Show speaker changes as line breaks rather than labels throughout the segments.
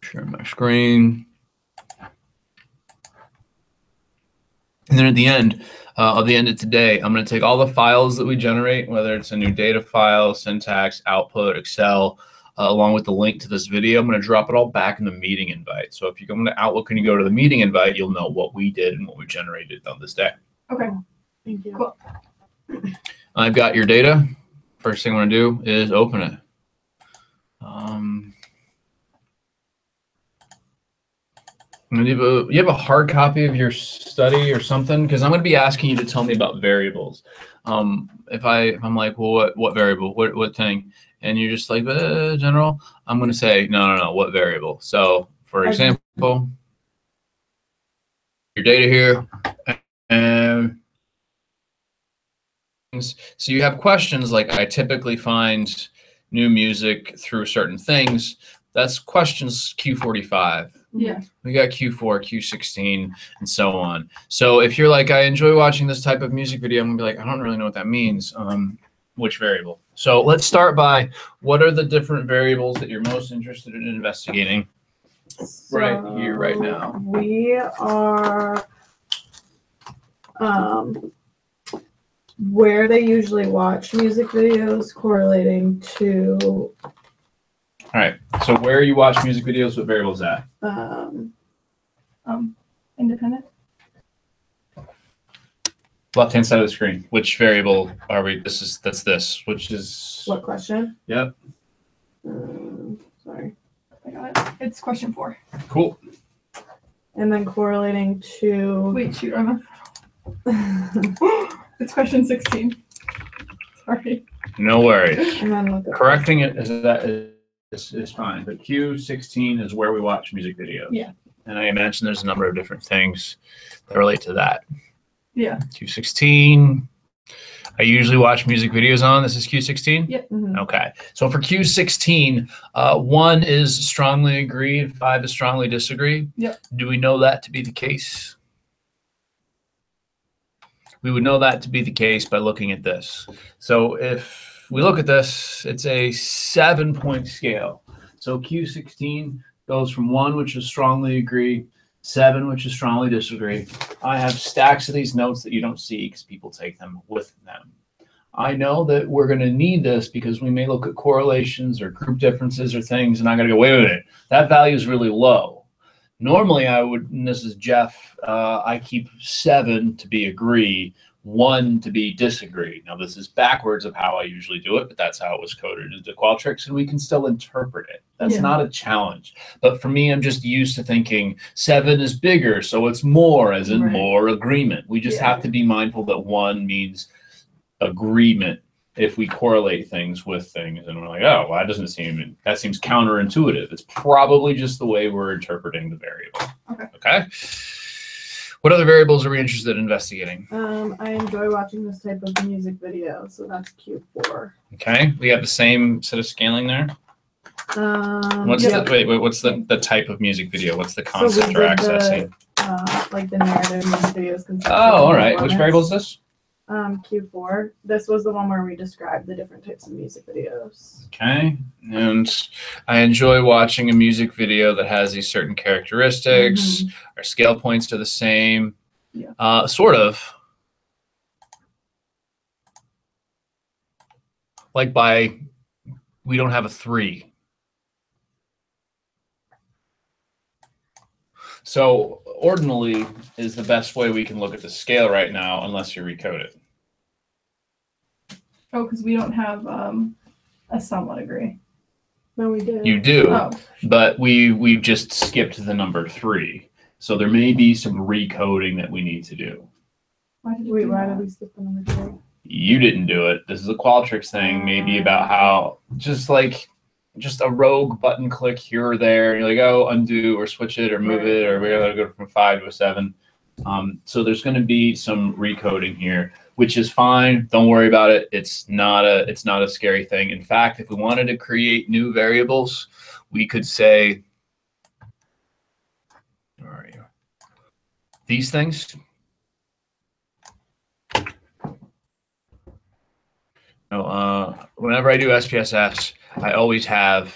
Share my screen. And then at the end of today, I'm going to take all the files that we generate, whether it's a new data file, syntax, output, Excel, along with the link to this video. I'm going to drop it all back in the meeting invite. So if you come to Outlook and you go to the meeting invite, you'll know what we did and what we generated on this day.
Okay. Thank you. Cool.
I've got your data. First thing I want to do is open it. You have a hard copy of your study or something? Because I'm going to be asking you to tell me about variables. If I'm like, well, what variable? What thing? And you're just like, general. I'm going to say, no. What variable? So, for example, your data here, and so you have questions like, I typically find new music through certain things. That's questions Q45.
Yeah.
We got Q4, Q16, and so on. So if you're like, I enjoy watching this type of music video, I'm gonna be like, I don't really know what that means. Which variable? So let's start by, what are the different variables that you're most interested in investigating right here, right now?
We are where they usually watch music videos correlating to.
All right. So where you watch music videos, what variable is that?
Independent.
Left-hand side of the screen. Which variable are we? That's this. Which is
What question?
Yep.
Sorry.
I got it. It's question 4.
Cool.
And then correlating to.
Wait, shoot, Emma. It's question 16. Sorry.
No worries.
And then look
Correcting it is fine. But Q16 is where we watch music videos.
Yeah.
And I imagine there's a number of different things that relate to that.
Yeah.
Q16. I usually watch music videos on. This is Q16?
Yep.
Mm-hmm.
Okay. So for Q16, 1 is strongly agree and 5 is strongly disagree.
Yep.
Do we know that to be the case? We would know that to be the case by looking at this. So if we look at this, it's a 7-point scale. So Q16 goes from 1, which is strongly agree, 7, which is strongly disagree. I have stacks of these notes that you don't see because people take them with them. I know that we're going to need this because we may look at correlations or group differences or things, and I got to go, wait a minute, that value is really low. Normally I would, and this is Jeff, I keep 7 to be agree, 1 to be disagree. Now this is backwards of how I usually do it, but that's how it was coded into Qualtrics, and we can still interpret it. That's not a challenge. But for me, I'm just used to thinking 7 is bigger, so it's more, as in more agreement. We just have to be mindful that 1 means agreement if we correlate things with things, and we're like, oh, well, that seems counterintuitive. It's probably just the way we're interpreting the variable. Okay. What other variables are we interested in investigating?
I enjoy watching this type of music video, so that's Q4.
Okay, we have the same set of scaling there. What's the type of music video? What's the concept we're accessing?
Like the narrative music videos.
Oh, all right. Which variable is this?
Q4. This was the one where we described the different types of music videos.
Okay. And I enjoy watching a music video that has these certain characteristics. Our scale points are the same.
Yeah.
Sort of. Like we don't have a 3. So ordinally is the best way we can look at the scale right now, unless you recode it.
Oh, because we don't have a somewhat agree.
No, we do.
You do,
oh.
But we've just skipped the number 3. So there may be some recoding that we need to do.
Why did we skip the number 3?
You didn't do it. This is a Qualtrics thing, maybe about how just a rogue button click here or there. You're like, oh, undo or switch it or move it, or we're going to go from 5 to a 7. So there's going to be some recoding here, which is fine. Don't worry about it. It's not a scary thing. In fact, if we wanted to create new variables, we could say, where are you? These things. Whenever I do SPSS, I always have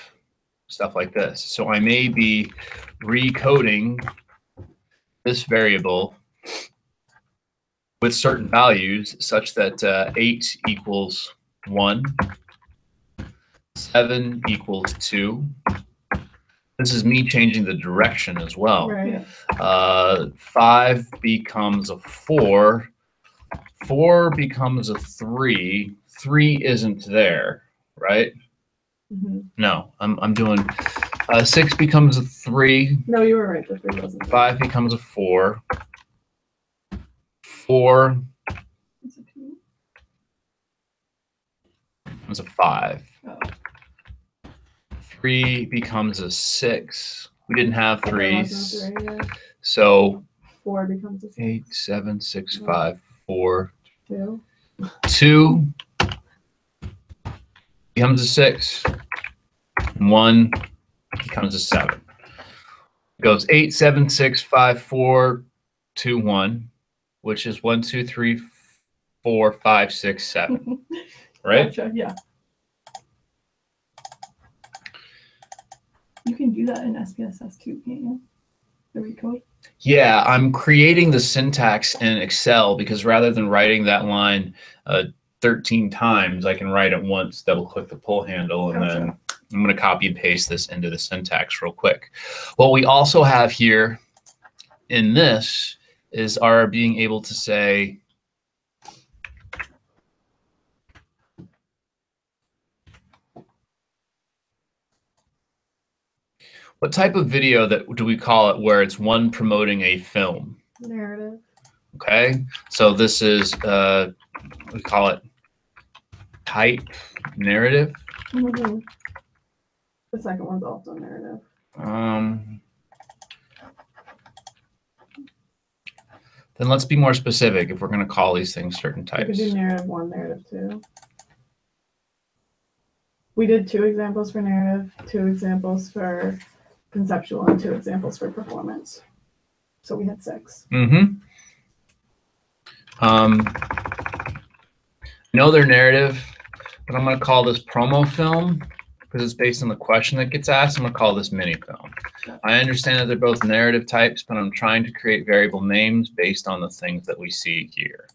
stuff like this. So I may be recoding this variable with certain values such that 8 equals 1, 7 equals 2. This is me changing the direction as well.
Right.
5 becomes a 4. 4 becomes a 3. 3 isn't there, right?
Mm-hmm.
No, I'm doing 6 becomes a 3.
No, you were right. The 3 wasn't.
5 becomes a 4. 4 becomes a 5.
Oh.
3 becomes a 6. We didn't have
There was no
3s.
3, yeah.
So
4 becomes a 6.
8, 7, 6, 5, 4,
2.
2 becomes a 6. 1 becomes a 7. It goes 8, 7, 6, 5, 4, 2, 1, which is 1, 2, 3, 4, 5, 6, 7. Right?
Gotcha, yeah. You can do that in SPSS too, can't you? The recode.
Yeah, I'm creating the syntax in Excel because rather than writing that line 13 times, I can write it once, double click the pull handle, and then I'm going to copy and paste this into the syntax real quick. What we also have here in this is our being able to say, what type of video do we call it where it's one promoting a film?
Narrative.
Okay, so this is, we call it type narrative.
Mm-hmm. The second one's also narrative.
Then let's be more specific if we're going to call these things certain
You
types.
could do narrative 1, narrative 2. We did 2 examples for narrative, 2 examples for conceptual, and 2 examples for performance. So we had 6.
Mm-hmm. No, they're narrative, but I'm going to call this promo film because it's based on the question that gets asked. I'm going to call this mini film. I understand that they're both narrative types, but I'm trying to create variable names based on the things that we see here.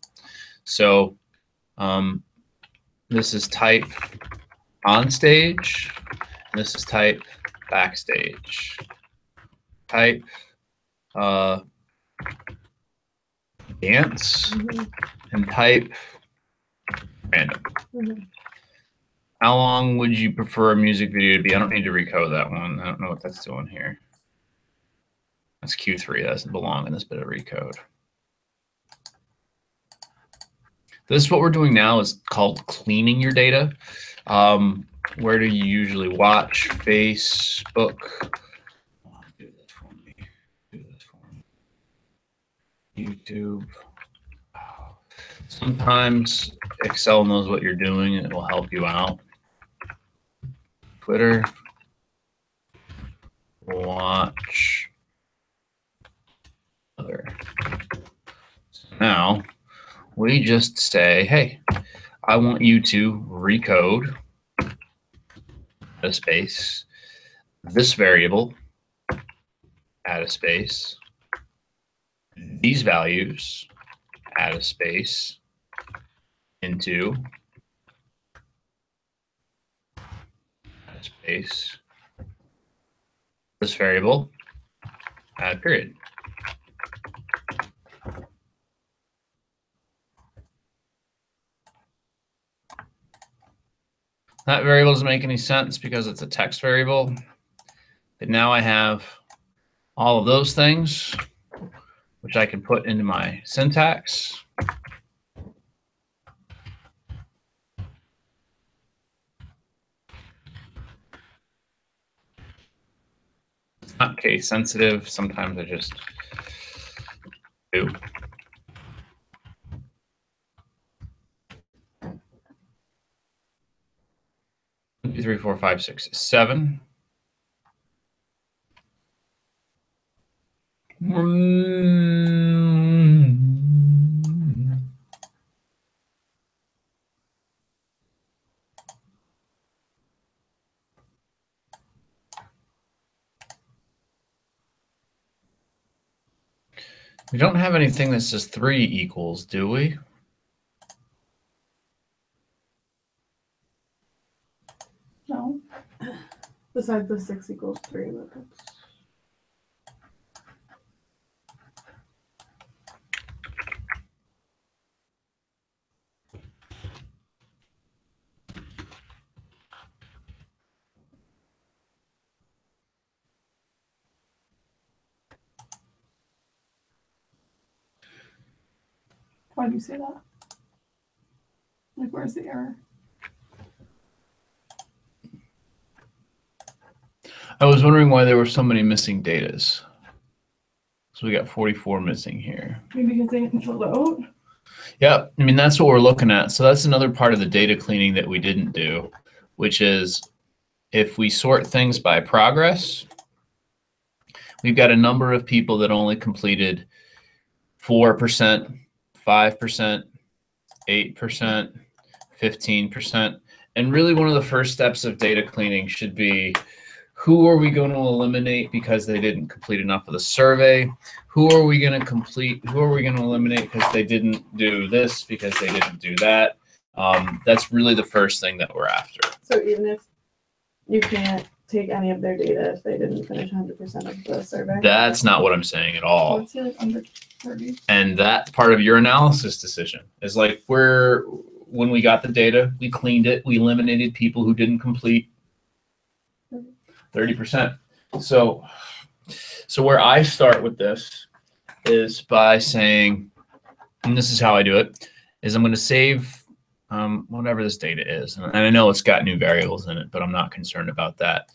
So this is type on stage, and this is type backstage. Type dance,
Mm-hmm.
and type random.
Mm-hmm.
How long would you prefer a music video to be? I don't need to recode that one. I don't know what that's doing here. That's Q3. That doesn't belong in this bit of recode. This is what we're doing now is called cleaning your data. Where do you usually watch? Facebook. Do this for me. Do this for me. YouTube. Sometimes Excel knows what you're doing and it will help you out. Twitter. Watch. Other. So now we just say, hey, I want you to recode a space, this variable, add a space, these values, add a space, into add a space, this variable, add a period. That variable doesn't make any sense because it's a text variable. But now I have all of those things, which I can put into my syntax. It's not case sensitive. Sometimes I just do. 1, 2, 3, 4, 5, 6, 7. We don't have anything that says 3 equals, do we?
No.
Besides the 6 equals 3.
Why do you say that? Like, where's the error?
I was wondering why there were so many missing datas. So we got 44 missing here.
Maybe because they didn't fill it out.
Yeah, I mean, that's what we're looking at. So that's another part of the data cleaning that we didn't do, which is if we sort things by progress, we've got a number of people that only completed 4%, 5%, 8%, 15%. And really one of the first steps of data cleaning should be, who are we going to eliminate because they didn't complete enough of the survey? Who are we going to eliminate because they didn't do this, because they didn't do that? That's really the first thing that we're after.
So even if you can't take any of their data if they didn't finish 100% of the survey?
That's not what I'm saying at all.
Let's say like under 30.
And that part of your analysis decision is like, when we got the data, we cleaned it, we eliminated people who didn't complete 30%. So where I start with this is by saying, and this is how I do it, is I'm going to save whatever this data is. And I know it's got new variables in it, but I'm not concerned about that.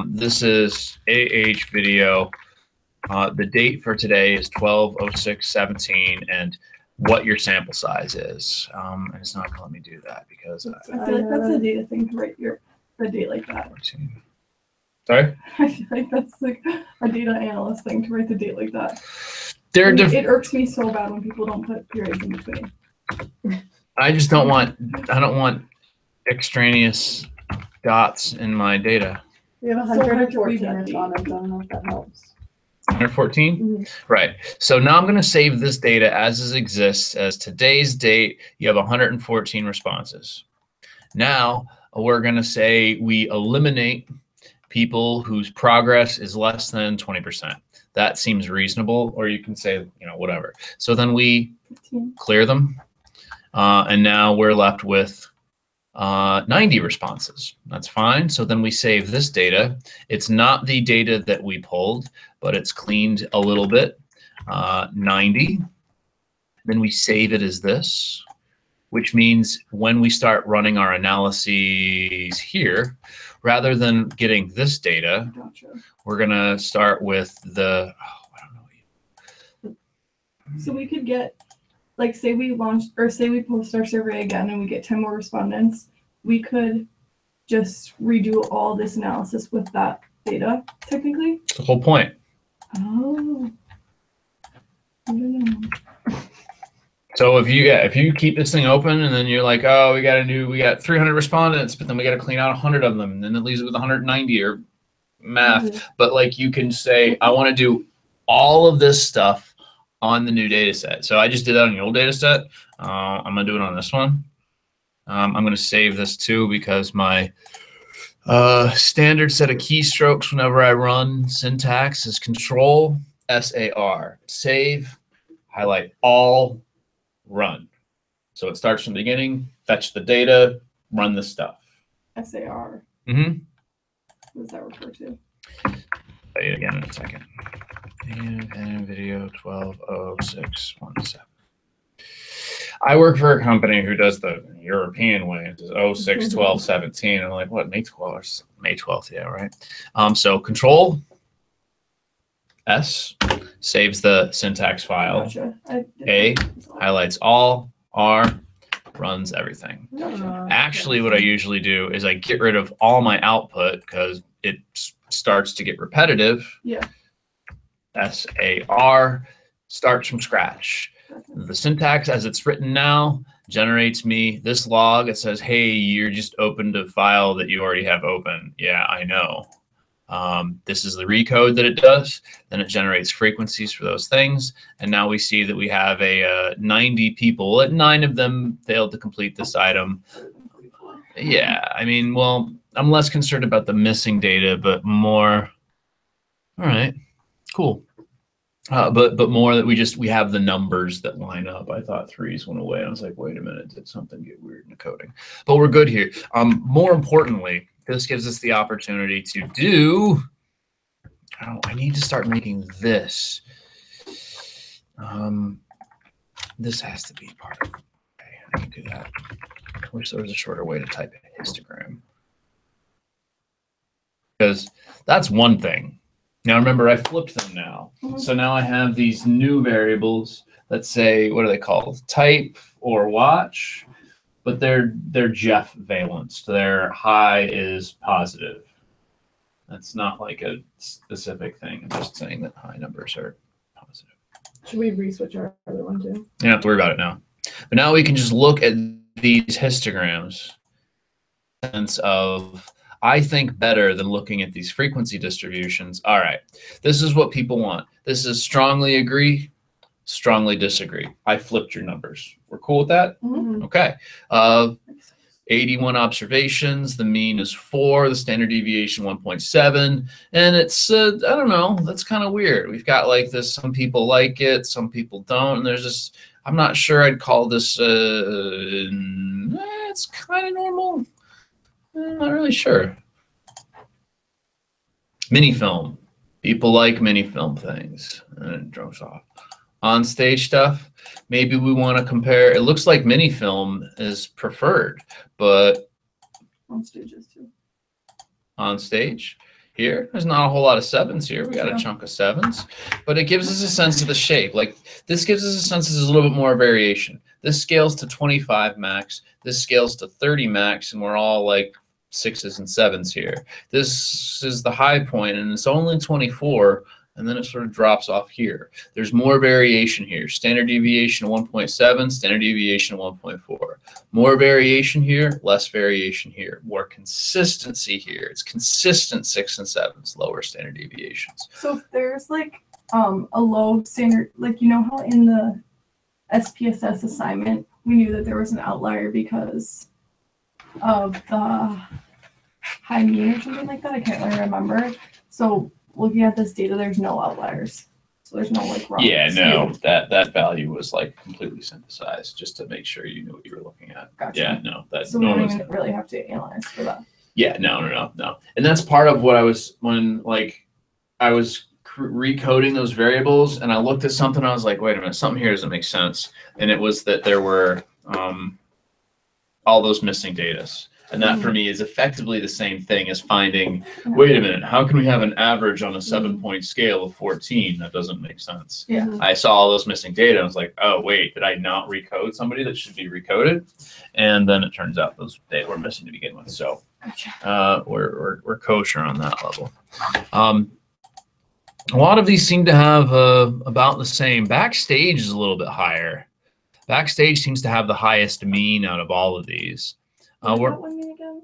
This is AH video. The date for today is 12/06/17, and what your sample size is. And it's not going to let me do that because
I feel like that's a data thing to write the date like that.
14. Sorry?
I feel like that's like a data analyst thing to write the date like that.
It
irks me so bad when people don't put periods in between.
I don't want extraneous dots in my data.
We have
So hard to
114
read that
respondents. I don't know if that helps.
114?
Mm-hmm.
Right. So now I'm going to save this data as it exists as today's date. You have 114 responses. Now we're going to say we eliminate people whose progress is less than 20%. That seems reasonable, or you can say, whatever. So then we
15.
clear them. And now we're left with 90 responses. That's fine. So then we save this data. It's not the data that we pulled, but it's cleaned a little bit. 90. Then we save it as this, which means when we start running our analyses here, rather than getting this data,
Gotcha.
we're going to start with the, I don't know.
So we could get, like, say we post our survey again and we get 10 more respondents, we could just redo all this analysis with that data, technically.
That's the whole point.
Oh. I don't know.
So if you keep this thing open and then you're like, oh, we got 300 respondents, but then we got to clean out 100 of them, and then it leaves it with 190 or math.
Mm-hmm.
But like you can say, I want to do all of this stuff on the new data set. So I just did that on the old data set. I'm gonna do it on this one. I'm gonna save this too because my standard set of keystrokes whenever I run syntax is Control SAR, save, highlight all, run. So it starts from the beginning, fetch the data, run the stuff.
SAR.
Mm-hmm.
What does that refer to?
Say it again in a second. And video 12/06/17. I work for a company who does the European way. It does 06/12/17. I'm like, what, May 12th? May 12th, yeah, right. So Control S saves the syntax file.
Gotcha.
A highlights all, R runs everything.
Gotcha.
Actually, what I usually do is I get rid of all my output because it starts to get repetitive.
Yeah.
SAR starts from scratch. The syntax as it's written now generates me this log. It says, hey, you're just opened a file that you already have open. Yeah, I know. This is the recode that it does. Then it generates frequencies for those things. And now we see that we have a 90 people. 9 of them failed to complete this item. Yeah, I mean, well, I'm less concerned about the missing data, but more. All right, cool. But more that we have the numbers that line up. I thought 3s went away. I was like, wait a minute, did something get weird in the coding? But we're good here. More importantly, this gives us the opportunity to do. I need to start making this. This has to be part of. Okay, I can do that. I wish there was a shorter way to type a histogram. Because that's one thing. Now remember, I flipped them now. So now I have these new variables that say, what are they called? Type or watch, but they're Jeff valenced. Their high is positive. That's not like a specific thing. I'm just saying that high numbers are positive.
Should we re-switch our other one too?
You don't have to worry about it now. But now we can just look at these histograms in the sense of, I think better than looking at these frequency distributions. All right, this is what people want. This is strongly agree, strongly disagree. I flipped your numbers. We're cool with that?
Mm-hmm.
Okay. 81 observations. The mean is 4. The standard deviation 1.7. And it's, I don't know, that's kind of weird. We've got like this, some people like it, some people don't. And there's this, I'm not sure I'd call this, it's kind of normal. I'm not really sure. Mini film. People like mini film things. And it drops off. On stage stuff, maybe we want to compare. It looks like mini film is preferred, but
On stages too.
on stage here, there's not a whole lot of 7s here. We got a chunk of 7s, but it gives us a sense of the shape. Like this gives us a sense there's a little bit more variation. This scales to 25 max. This scales to 30 max, and we're all like 6s and 7s here. This is the high point, and it's only 24, and then it sort of drops off here. There's more variation here. Standard deviation of 1.7, standard deviation of 1.4. More variation here, less variation here. More consistency here. It's consistent 6 and 7s, lower standard deviations.
So if there's like a low standard, like you know how in the SPSS assignment we knew that there was an outlier because of the high mean or something like that. I can't really remember. So looking at this data, there's no outliers. So there's no like wrong.
Yeah, no, that value was like completely synthesized just to make sure you knew what you were looking at.
Gotcha.
Yeah, no, that.
So we don't even really have to analyze for that.
Yeah, no. And that's part of what I was, when like I was recoding those variables and I looked at something, I was like, wait a minute, something here doesn't make sense. And it was that there were all those missing data. And that for me is effectively the same thing as finding, wait a minute, how can we have an average on a 7-point scale of 14? That doesn't make sense.
Yeah.
I saw all those missing data. I was like, oh, wait, did I not recode somebody that should be recoded? And then it turns out those data were missing to begin with. So we're kosher on that level. A lot of these seem to have about the same. Backstage is a little bit higher. Backstage seems to have the highest mean out of all of these.
What one mean again?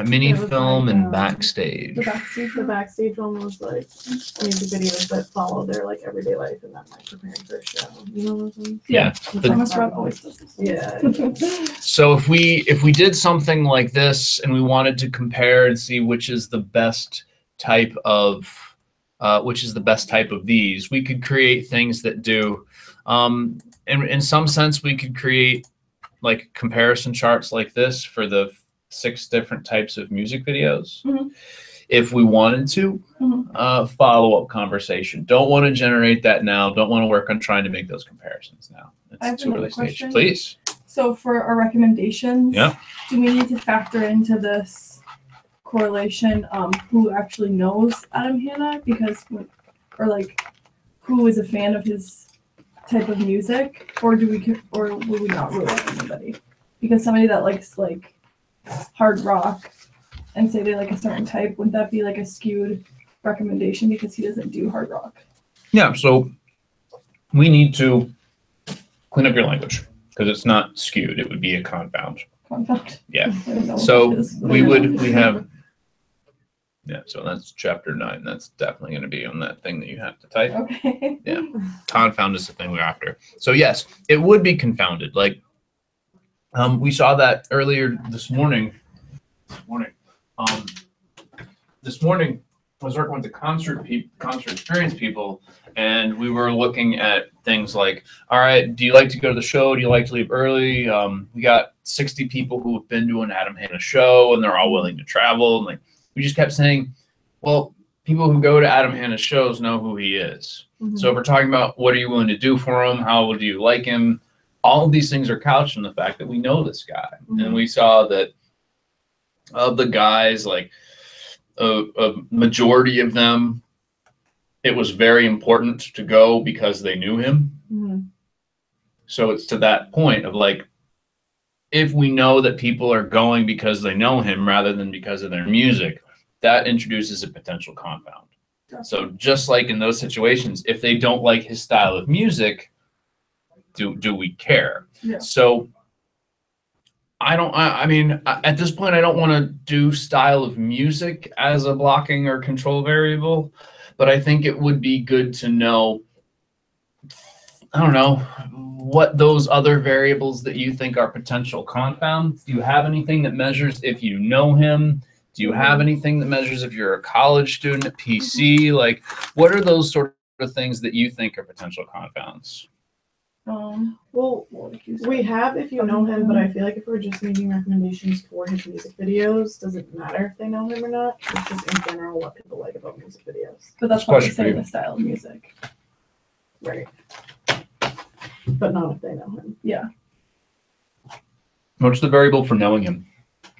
Mini
It was
film
like,
and backstage.
The backstage one was like, I mean, the videos that follow their like everyday life and then like preparing for a show. You know what I'm saying?
Yeah.
Thomas Rob always does this.
Yeah.
So if we did something like this and we wanted to compare and see which is the best type of these, we could create things that do. In some sense, we could create like comparison charts like this for the 6 different types of music videos. If we wanted to, follow-up conversation. Don't want to generate that now. Don't want to work on trying to make those comparisons now. It's too early stage. Please.
So for our recommendations,
Yeah.
do we need to factor into this correlation who actually knows Adam Hanna? Because, or like, who is a fan of his type of music, or would we not rule out anybody? Because somebody that likes like hard rock and say they like a certain type, would that be like a skewed recommendation because he doesn't do hard rock?
Yeah, so we need to clean up your language because it's not skewed. It would be a confound.
Confound.
Yeah.
I don't know what
So
that is.
we have Yeah, so that's chapter 9. That's definitely going to be on that thing that you have to type.
Okay.
Yeah. Confound is the thing we're after. So yes, it would be confounded. Like we saw that earlier this morning. This morning I was working with the concert experience people, and we were looking at things like, all right, do you like to go to the show? Do you like to leave early? We got 60 people who have been to an Adam Hanna show, and they're all willing to travel. And like we just kept saying, well, people who go to Adam Hanna's shows know who he is.
Mhm.
So if we're talking about what are you willing to do for him, how would you like him, all of these things are couched in the fact that we know this guy. And we saw that of the guys, like a majority of them, it was very important to go because they knew him. So it's to that point of like, if we know that people are going because they know him rather than because of their music, that introduces a potential confound. So just like in those situations, if they don't like his style of music, do we care?
Yeah.
So I mean, at this point, I don't want to do style of music as a blocking or control variable, but I think it would be good to know, I don't know, what those other variables that you think are potential confounds. Do you have anything that measures if you know him? Do you have anything that measures if you're a college student at PC? Like, what are those sort of things that you think are potential confounds?
Well, we have if you know him, but I feel like if we're just making recommendations for his music videos, does it matter if they know him or not? It's just in general what people like about music videos.
But that's what we're saying, the style of music.
Right. But not if they know him.
Yeah.
What's the variable for knowing him?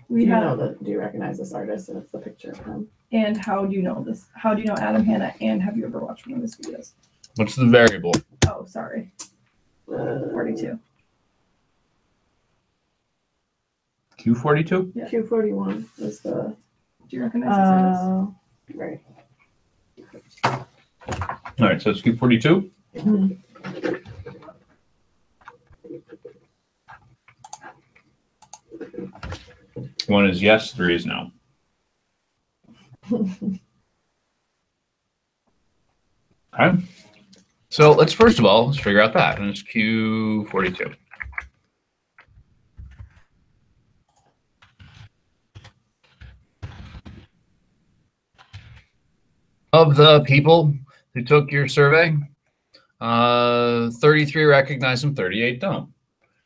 Do you recognize this artist? And it's the picture of him.
And how do you know this? How do you know Adam Hanna? And have you ever watched one of his videos?
What's the variable?
Oh, sorry. 42.
Q42?
Yeah.
Q41 is the.
Do you recognize this artist?
Right.
All right, so it's Q42. One is yes, 3 is no. Okay. So let's first of all, let's figure out that. And it's Q42. Of the people who took your survey, 33 recognize him, 38 don't.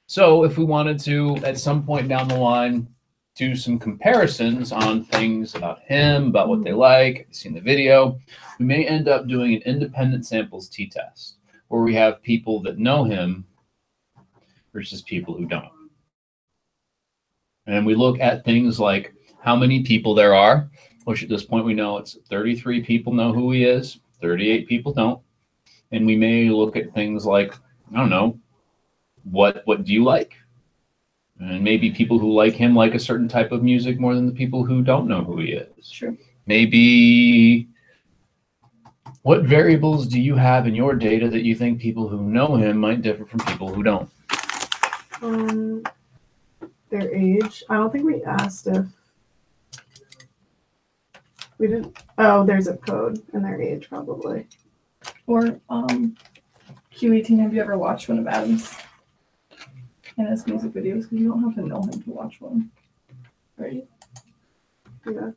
So if we wanted to, at some point down the line, do some comparisons on things about him, about what they like, have you seen the video, we may end up doing an independent samples t-test, where we have people that know him versus people who don't. And we look at things like how many people there are, which at this point we know it's 33 people know who he is, 38 people don't. And we may look at things like, I don't know, what do you like? And maybe people who like him like a certain type of music more than the people who don't know who he is.
Sure.
Maybe what variables do you have in your data that you think people who know him might differ from people who don't?
Their age. I don't think we asked if we didn't. Oh, there's a code and their age probably.
Or Q18, have you ever watched one of Adam's and his music videos? Because you don't have to know him to watch one, right?
Yeah.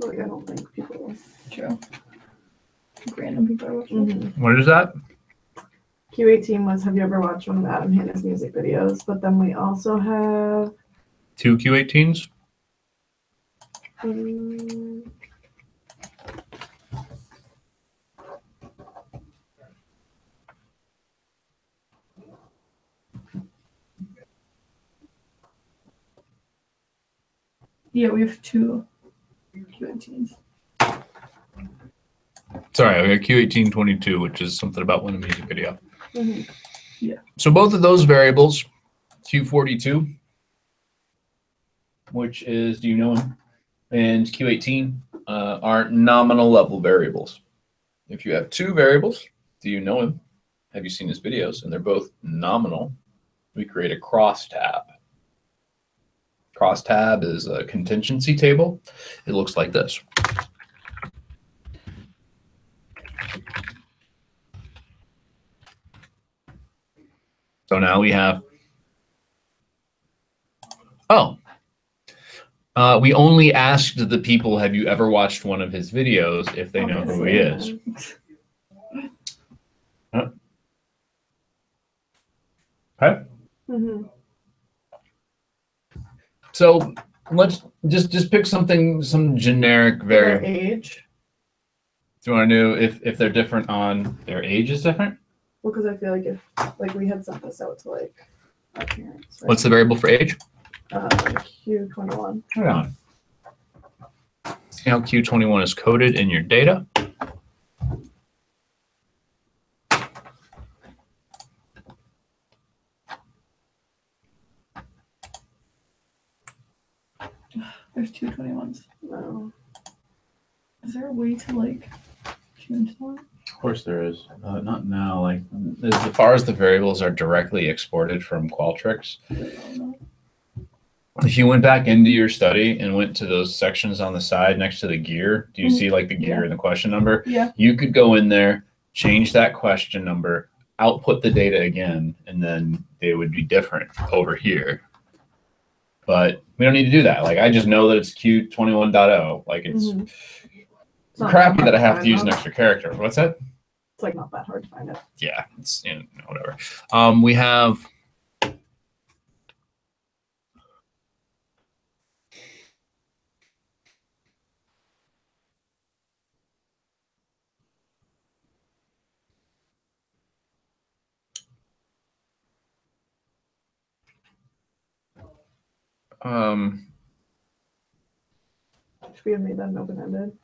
Like, I don't think people.
True. Random people are watching.
What is that?
Q18 was, have you ever watched one of Adam Hanna's music videos? But then we also have
2 Q18s?
Yeah, we have 2 Q18s.
Sorry, I got Q1822, which is something about one music video.
Yeah.
So both of those variables, Q42, which is do you know him, and Q18 are nominal level variables. If you have 2 variables, do you know him? Have you seen his videos? And they're both nominal. We create a cross tab. Crosstab is a contingency table. It looks like this. So now we have, we only asked the people, have you ever watched one of his videos, if they know who he is. Okay.
Mm-hmm.
So let's just pick something, some generic
Their
variable.
age.
Do you want to know if they're different on their age is different?
Well, because I feel like if we had sent this out to like our parents. Right?
What's the variable for age?
Q21.
Hold on. See how Q21 is coded in your data.
There's two 21s.
No.
Is there a way to like change that?
Of course there is. Not now. Like as far as the variables are directly exported from Qualtrics. If you went back into your study and went to those sections on the side next to the gear, do you see like the gear and the question number?
Yeah.
You could go in there, change that question number, output the data again, and then they would be different over here. But we don't need to do that. Like I just know that it's Q21.0. Like it's crappy that I have to use an extra character. What's that?
It's like not that hard to find it.
Yeah, it's whatever. We have
Should we have made that an open-ended?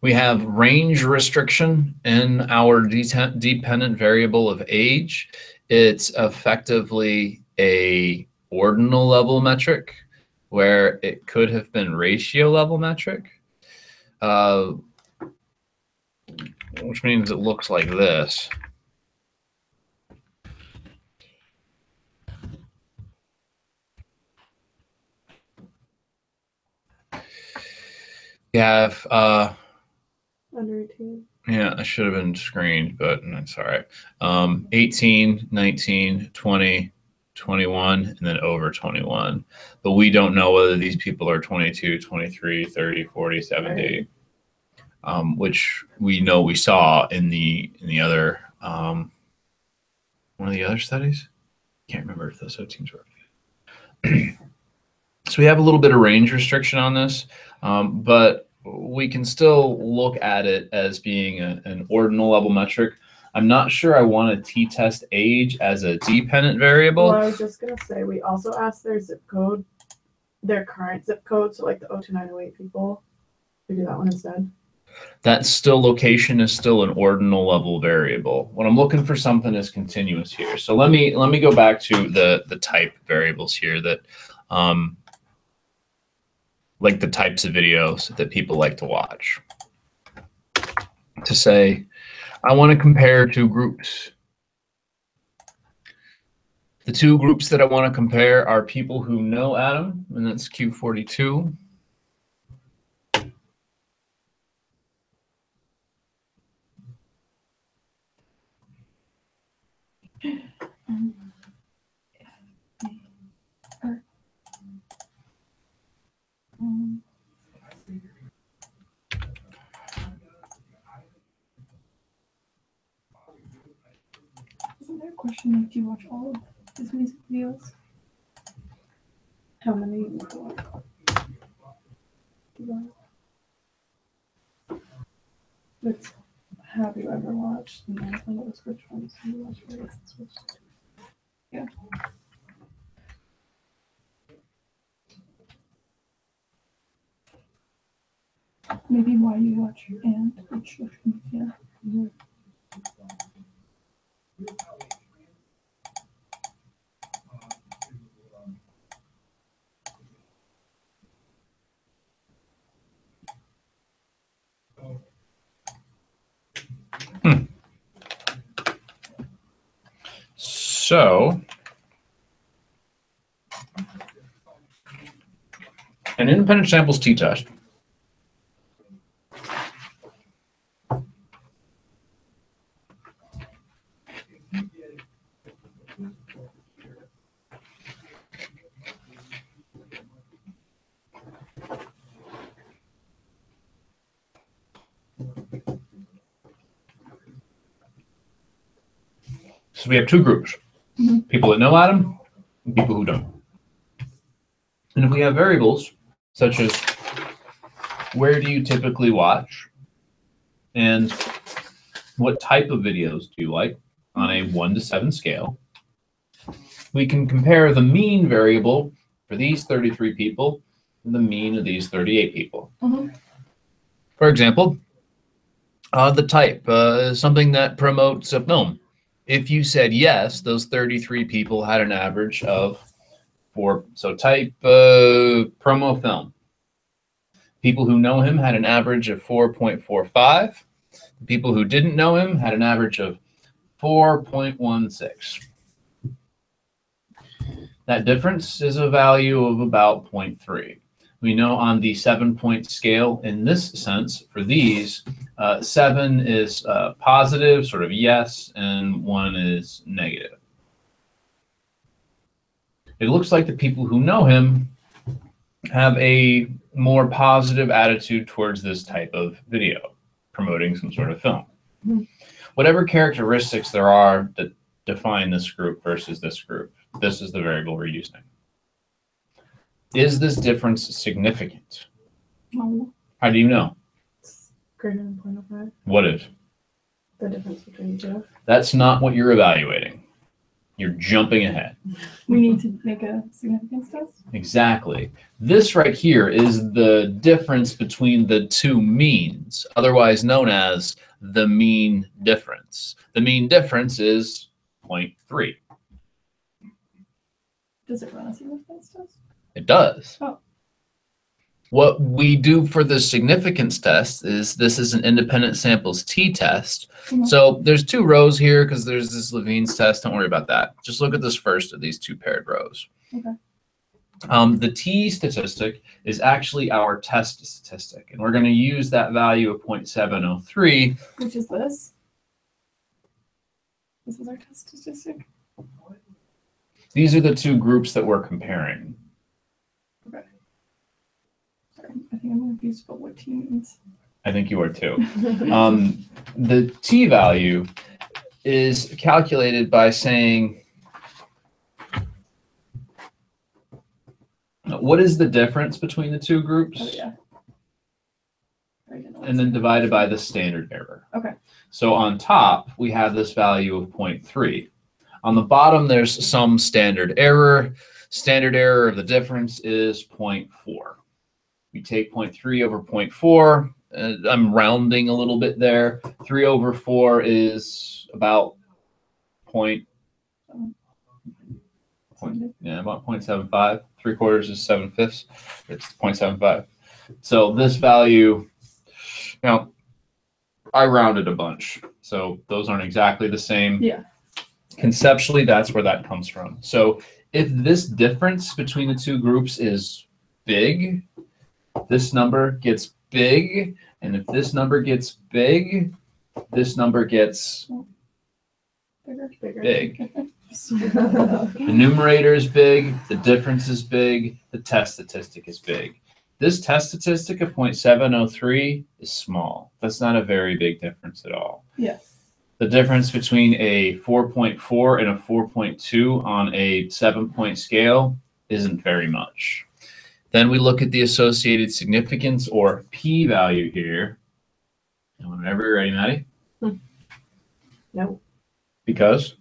we have range restriction in our dependent variable of age. It's effectively a ordinal level metric where it could have been ratio level metric, which means it looks like this. You have
Under 18.
yeah, I should have been screened, but that's all right. 18, 19, 20, 21, and then over 21. But we don't know whether these people are 22, 23, 30, 40, 70, right. Which we know we saw in the other one of the other studies. Can't remember if those teams were. So we have a little bit of range restriction on this, but we can still look at it as being an ordinal level metric. I'm not sure I want to t-test age as a dependent variable.
Well, I was just going to say, we also asked their zip code, their current zip code, so like the 02908 people. We do that one instead.
That still location is still an ordinal level variable. What I'm looking for something is continuous here. So let me go back to the type variables here that like the types of videos that people like to watch. To say, I want to compare two groups. The two groups that I want to compare are people who know Adam, and that's Q42.
Isn't there a question like, do you watch all of his music videos?
How many?
It's, have you ever watched? And I thought it was which ones have you watched? Yeah. Maybe why you watch and which one, yeah. Mm-hmm.
So An independent samples t-test so we have two groups, people that know Adam and people who don't. And if we have variables such as where do you typically watch and what type of videos do you like on a 1 to 7 scale, we can compare the mean variable for these 33 people and the mean of these 38 people. For example, the type, something that promotes a film. If you said yes, those 33 people had an average of 4. So type promo film. People who know him had an average of 4.45. People who didn't know him had an average of 4.16. That difference is a value of about 0.3. We know on the 7-point scale in this sense, for these, 7 is positive, sort of yes, and 1 is negative. It looks like the people who know him have a more positive attitude towards this type of video, promoting some sort of film. Whatever characteristics there are that define this group versus this group, this is the variable we're using. Is this difference significant?
No.
How do you know?
It's greater than 0.05.
What is?
The difference between the two.
That's not what you're evaluating. You're jumping ahead.
We need to make a significance test?
Exactly. This right here is the difference between the two means, otherwise known as the mean difference. The mean difference is 0.3.
Does it run a significance test?
It does.
Oh.
What we do for the significance test is this is an independent samples t-test. So there's 2 rows here because there's this Levine's test. Don't worry about that. Just look at this first of these 2 paired rows.
Okay.
The t statistic is actually our test statistic, and we're going to use that value of 0.703.
Which is this? This is our test statistic?
These are the 2 groups that we're comparing.
Okay. Sorry, I think I'm confused about what T means.
I think you are too. The t value is calculated by saying, what is the difference between the 2 groups?
Oh, yeah.
And then divided by the standard error.
Okay.
So on top, we have this value of 0.3. On the bottom, there's some standard error. Standard error of the difference is 0.4. We take 0.3 over 0.4. I'm rounding a little bit there. 3 over 4 is about about 0.75. 3/4 is 7/5. It's 0.75. So this value, now I rounded a bunch, so those aren't exactly the same.
Yeah.
Conceptually, that's where that comes from. So if this difference between the 2 groups is big, this number gets big, and if this number gets big, this number gets big. The numerator is big, the difference is big, the test statistic is big. This test statistic of 0.703 is small. That's not a very big difference at all.
Yeah.
The difference between a 4.4 and a 4.2 on a 7-point scale isn't very much. Then we look at the associated significance, or p-value here. And whenever you're ready, Maddie.
No.
Because?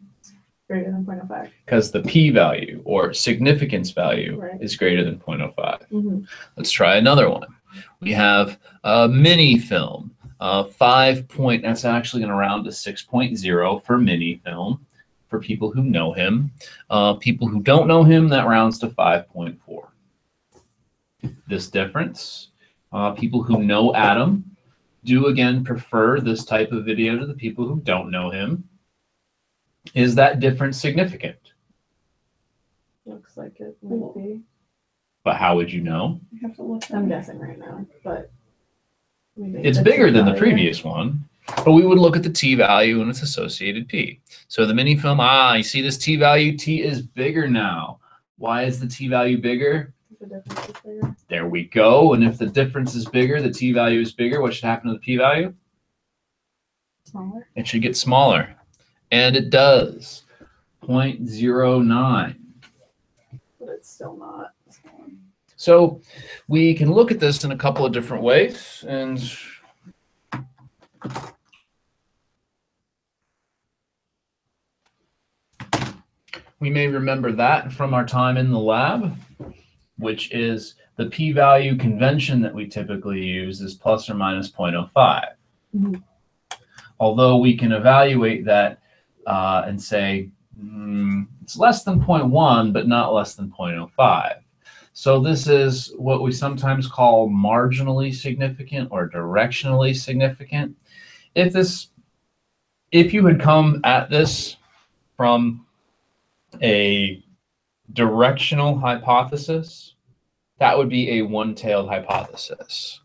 Greater than 0.05.
Because the p-value, or significance value,
Right.
is greater than 0.05. Let's try another one. We have a mini film. 5 point, that's actually going to round to 6.0 for mini film for people who know him. People who don't know him, that rounds to 5.4. This difference, people who know Adam do again prefer this type of video to the people who don't know him. Is that difference significant?
Looks like it might be.
But how would you know?
I have to look.
I'm guessing right now, but
It's bigger than the previous one, but we would look at the t-value and its associated p. So the mini film, you see this t-value? T is bigger now. Why is the t-value bigger?
The difference is bigger.
There we go. And if the difference is bigger, the t-value is bigger, what should happen to the p-value?
Smaller.
It should get smaller. And it does. 0.09.
But it's still not.
So we can look at this in a couple of different ways. And we may remember that from our time in the lab, which is the p-value convention that we typically use is plus or minus 0.05.
Mm-hmm.
Although we can evaluate that and say it's less than 0.1, but not less than 0.05. So this is what we sometimes call marginally significant or directionally significant. If you had come at this from a directional hypothesis, that would be a one-tailed hypothesis.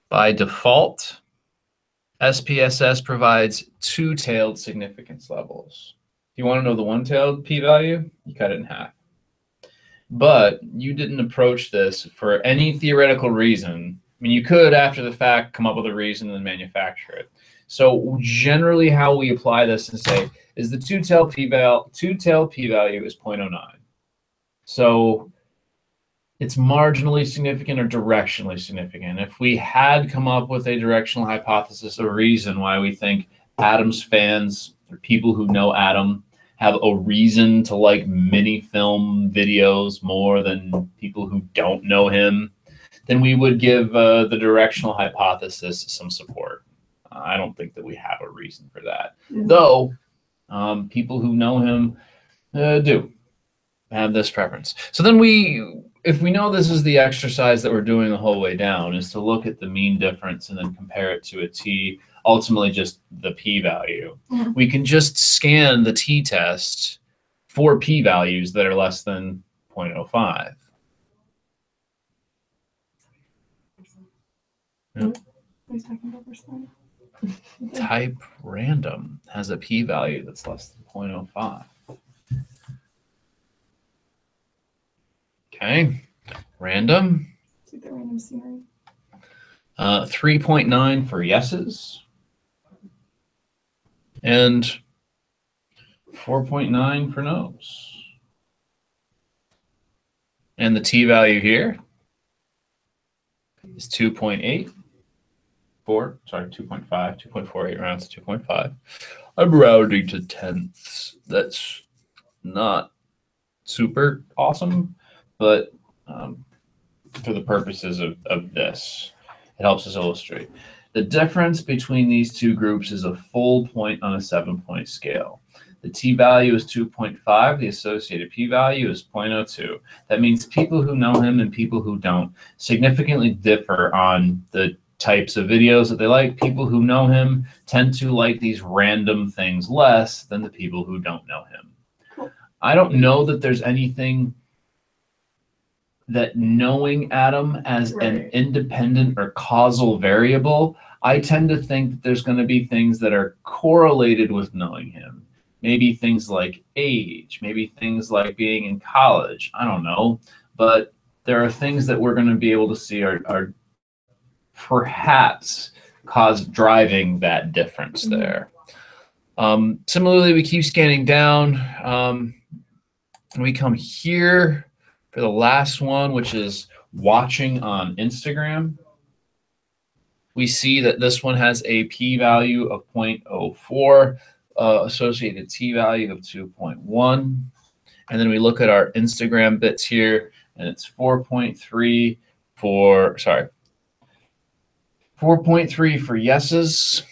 By default, SPSS provides two-tailed significance levels. If you want to know the one-tailed p-value, you cut it in half. But you didn't approach this for any theoretical reason. I mean, you could, after the fact, come up with a reason and manufacture it. So generally how we apply this and say is the two-tailed p-value is 0.09. So it's marginally significant or directionally significant. If we had come up with a directional hypothesis, a reason why we think Adam's fans or people who know Adam have a reason to like mini film videos more than people who don't know him, then we would give the directional hypothesis some support. I don't think that we have a reason for that. Though people who know him do have this preference. So then if we know this is the exercise that we're doing the whole way down, is to look at the mean difference and then compare it to a t, ultimately just the p-value.
Mm-hmm.
We can just scan the t-test for p-values that are less than 0.05. Yep. Type random has a p-value that's less than 0.05. Okay, random. 3.9 for yeses and 4.9 for no's. And the t-value here is 2.8. 2.48 rounds to 2.5. I'm rounding to tenths. That's not super awesome, but for the purposes of this, it helps us illustrate. The difference between these two groups is a full point on a 7-point scale. The t-value is 2.5. The associated p-value is 0.02. That means people who know him and people who don't significantly differ on the types of videos that they like. People who know him tend to like these random things less than the people who don't know him.
Cool.
I don't know that there's anything that knowing Adam as an independent or causal variable, I tend to think that there's going to be things that are correlated with knowing him. Maybe things like age, maybe things like being in college, I don't know. But there are things that we're going to be able to see are perhaps driving that difference there. Similarly, we keep scanning down. And we come here for the last one, which is watching on Instagram. We see that this one has a p-value of 0.04, associated t-value of 2.1. And then we look at our Instagram bits here, and it's 4.3 for yeses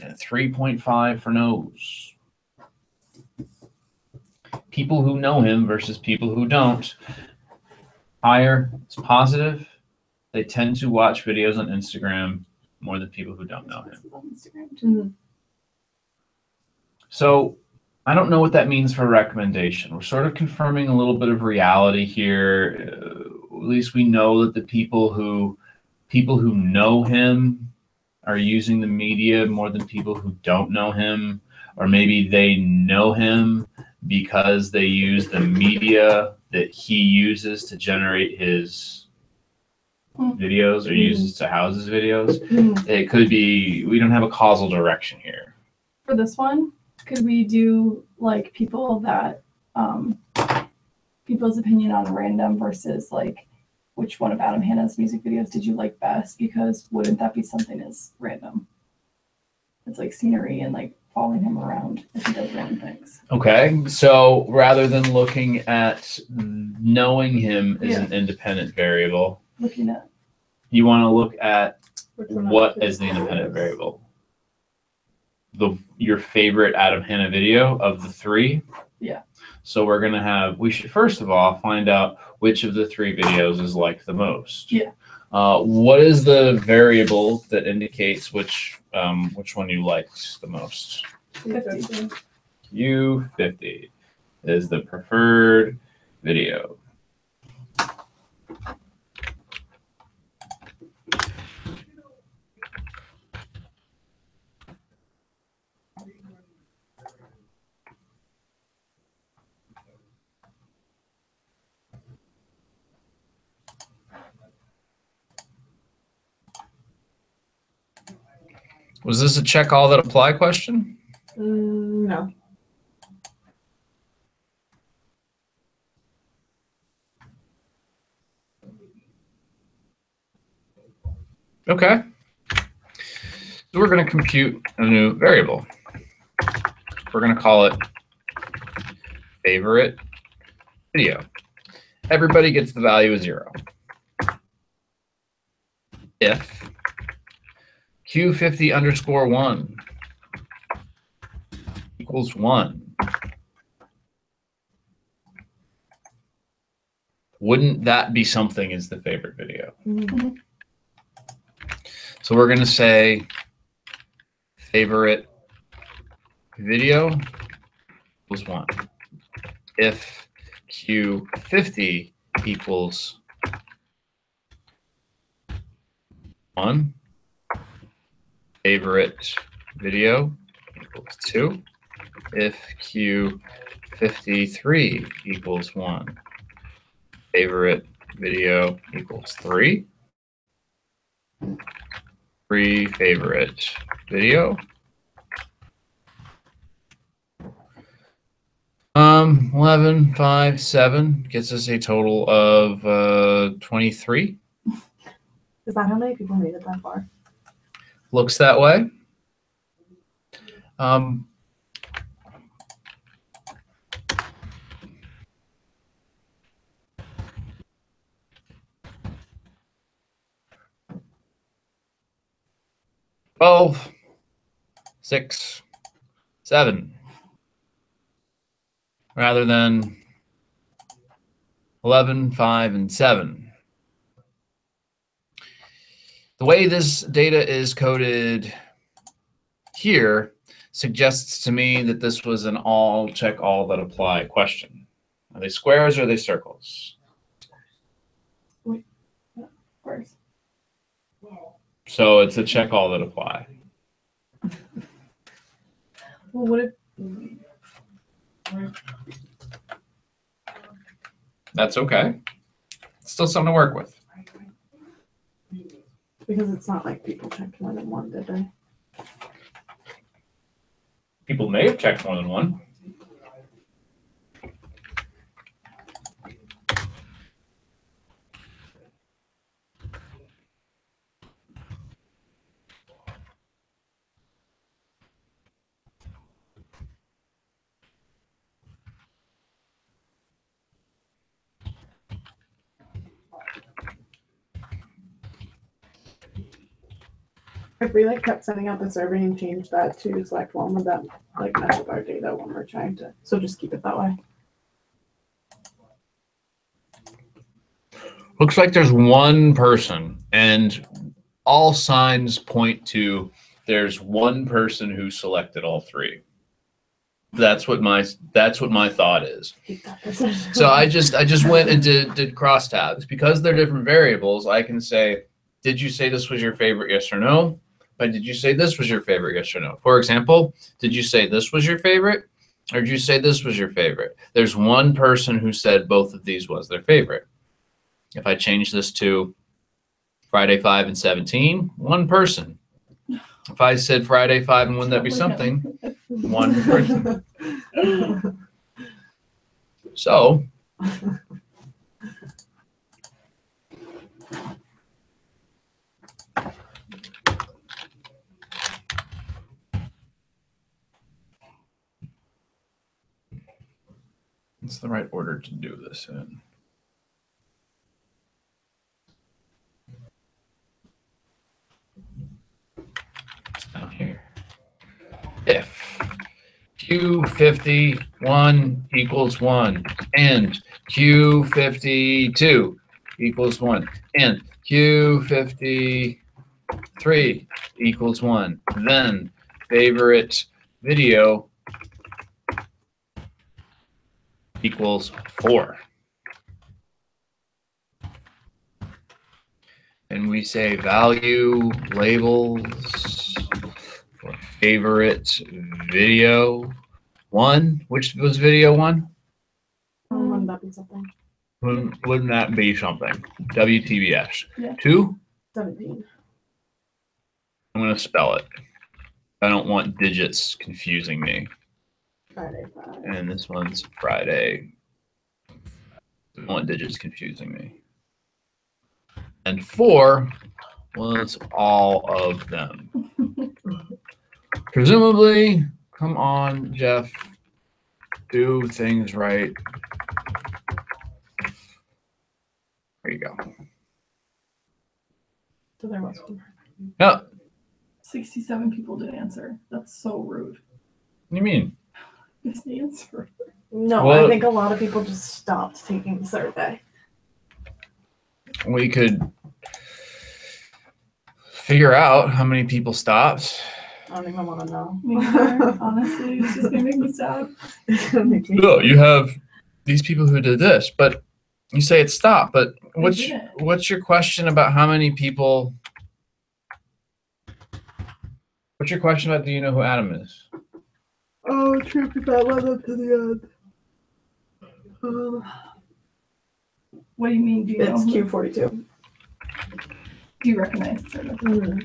and 3.5 for no's. People who know him versus people who don't. Higher is positive. They tend to watch videos on Instagram more than people who don't know him.
Mm-hmm.
So I don't know what that means for recommendation. We're sort of confirming a little bit of reality here. At least we know that the people who know him are using the media more than people who don't know him, or maybe they know him because they use the media that he uses to generate his videos or uses to house his videos. It could be, we don't have a causal direction here.
For this one, could we do like people that people's opinion on random versus like which one of Adam Hanna's music videos did you like best? Because wouldn't that be something as random? It's like scenery and like following him around if he does random things.
Okay, so rather than looking at knowing him as an independent variable,
Looking at
you want to look at what is the independent variable? Your favorite Adam Hanna video of the three?
Yeah.
So we're gonna have, we should first of all find out which of the three videos is liked the most.
Yeah.
What is the variable that indicates which one you liked the most?
50.
U50 is the preferred video. Was this a check all that apply question?
No.
Okay. So we're going to compute a new variable. We're going to call it favorite video. Everybody gets the value of 0. If Q50 underscore 1 equals 1, wouldn't that be something as the favorite video?
Mm-hmm.
So we're going to say favorite video equals 1. If Q50 equals 1, favorite video equals 2. If Q53 equals 1, favorite video equals 3. 3 favorite video. 11, 5, 7 gets us a total of 23.
Is that how many people made it that far?
Looks that way. 12, 6, 7, rather than 11, 5, and 7. The way this data is coded here suggests to me that this was an all check all that apply question. Are they squares or are they circles?
Squares.
So it's a check all that apply.
Well, what if
That's okay. It's still something to work with.
because it's not like people checked more than one, did they?
People may have checked more than one.
If we like kept sending out the survey and changed that to select one, would that like mess with our data when we're trying to? So just keep it that way.
Looks like there's one person, and all signs point to there's one person who selected all three. That's what my thought is. So I just went and did crosstabs. Because they're different variables, I can say, did you say this was your favorite, yes or no? But did you say this was your favorite, yes or no? For example, did you say this was your favorite, or did you say this was your favorite? There's one person who said both of these was their favorite. If I change this to Friday 5 and 17, one person. If I said Friday 5 and wouldn't that be something, one person. So it's the right order to do this in. It's down here. If Q51 equals 1 and Q52 equals 1 and Q53 equals 1, then favorite video equals 4. And we say value labels for favorite video 1. Which was video 1?
Wouldn't that be something?
Wouldn't that be something? WTBS.
Yeah.
2?
17.
I'm going to spell it. I don't want digits confusing me.
Friday 5.
And this one's Friday. I don't want digits confusing me. And 4 was all of them. Presumably, come on, Jeff, do things right. There you go.
So there was one.
No,
67 people did answer. That's so rude.
what do you mean?
Is the answer?
No,
Well,
I think a lot of people just stopped taking the survey.
We could figure out how many people stopped.
I don't even want to know.
Me neither. Honestly, it's just gonna make me sad.
No, you have these people who did this, but you say it stopped. But
didn't.
what's your question about how many people? What's your question about? Do you know who Adam is?
Oh, true, if that led up to the end.
What do you mean? Do you know?
It's
who-
Q42.
Do you recognize it?
Mm-hmm.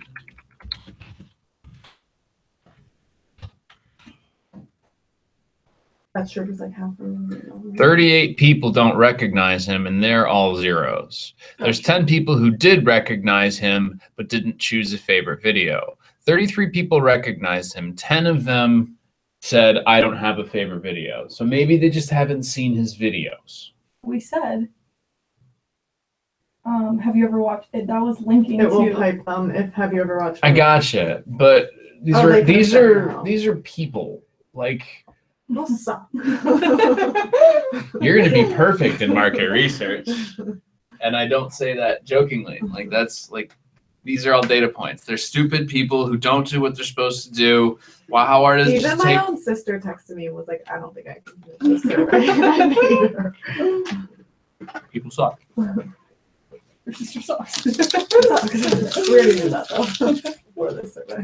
That's true, because like half of them.
38 people don't recognize him, and they're all zeros. There's 10 people who did recognize him, but didn't choose a favorite video. 33 people recognized him. 10 of them said, I don't have a favorite video. So maybe they just haven't seen his videos.
We said. Have you ever watched it? That was linking
It will
to.
pipe them if have you ever watched
I gotcha, but these
Oh,
are
they can
these
start
are
now.
these are people. Like,
They'll suck.
you're gonna be perfect in market research. And I don't say that jokingly. Like, that's like, these are all data points. They're stupid people who don't do what they're supposed to do. Wow, how hard is it
Even
to
my
take?
own sister texted me and was like, I don't think I can do this survey. I made her.
People suck.
Your sister sucks.
We already knew that though. For this survey.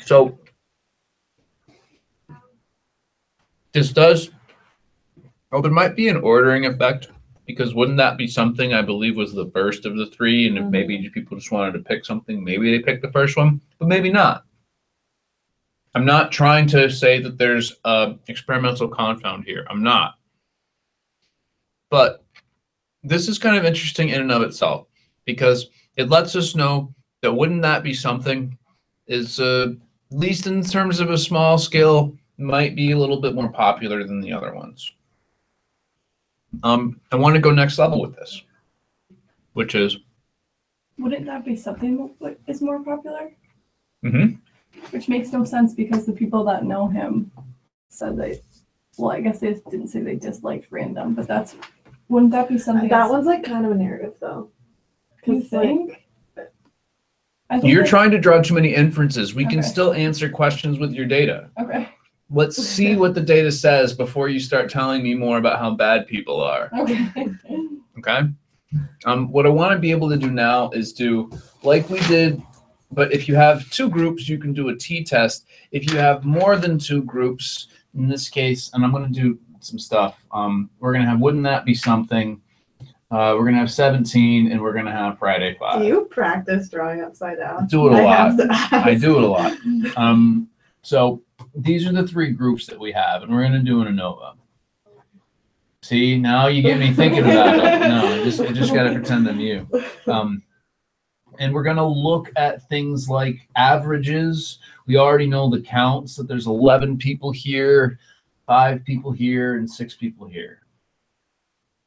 So this does, oh, there might be an ordering effect, because wouldn't that be something I believe was the first of the 3? And if maybe people just wanted to pick something, maybe they picked the first one, but maybe not. I'm not trying to say that there's a experimental confound here. I'm not. But this is kind of interesting in and of itself, because it lets us know that wouldn't that be something is, at least in terms of a small scale, might be a little bit more popular than the other ones. I want to go next level with this, which is,
Wouldn't that be something that is more popular?
Mhm.
Which makes no sense, because the people that know him said they, well, I guess they didn't say they disliked random, but wouldn't that be something
That one's like kind of a narrative though.
you
'Cause, like,
think?
You're trying to draw too many inferences. We can
Okay.
still answer questions with your data.
Okay.
Let's see what the data says before you start telling me more about how bad people are.
Okay.
Okay? What I want to be able to do now is do like we did, but if you have two groups, you can do a t-test. If you have more than two groups, in this case, and I'm going to do some stuff, we're going to have wouldn't that be something? We're going to have 17, and we're going to have Friday 5.
Do you practice drawing upside down?
Do it a
I
lot.
have to ask.
I do it a lot. So these are the three groups that we have, and we're going to do an ANOVA. See, now you get me thinking about it. No, I just got to pretend I'm you. And we're going to look at things like averages. We already know the counts, that there's 11 people here, 5 people here, and 6 people here.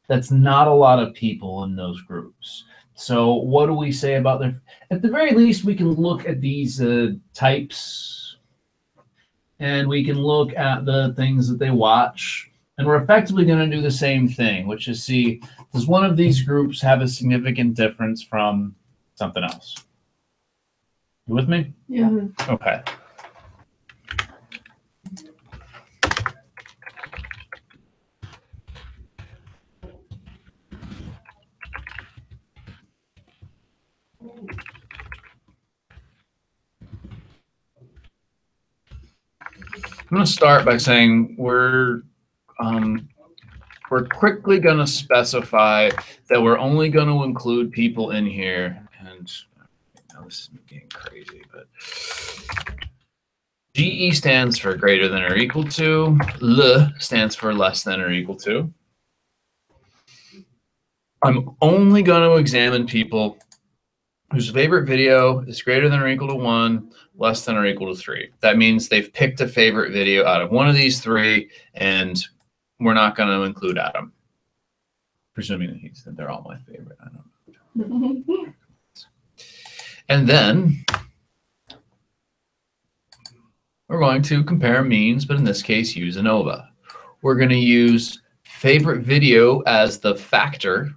That's not a lot of people in those groups. So what do we say about them? At the very least, we can look at these types, and we can look at the things that they watch. And we're effectively going to do the same thing, which is see, does one of these groups have a significant difference from something else? You with me?
Yeah.
Okay. I'm going to start by saying we're quickly going to specify that we're only going to include people in here. And now this is getting crazy, but GE stands for greater than or equal to. L stands for less than or equal to. I'm only going to examine people whose favorite video is greater than or equal to 1, less than or equal to 3. That means they've picked a favorite video out of one of these 3, and we're not going to include Adam, presuming that he said they're all my favorite. I don't know. And then we're going to compare means, but in this case, use ANOVA. We're going to use favorite video as the factor.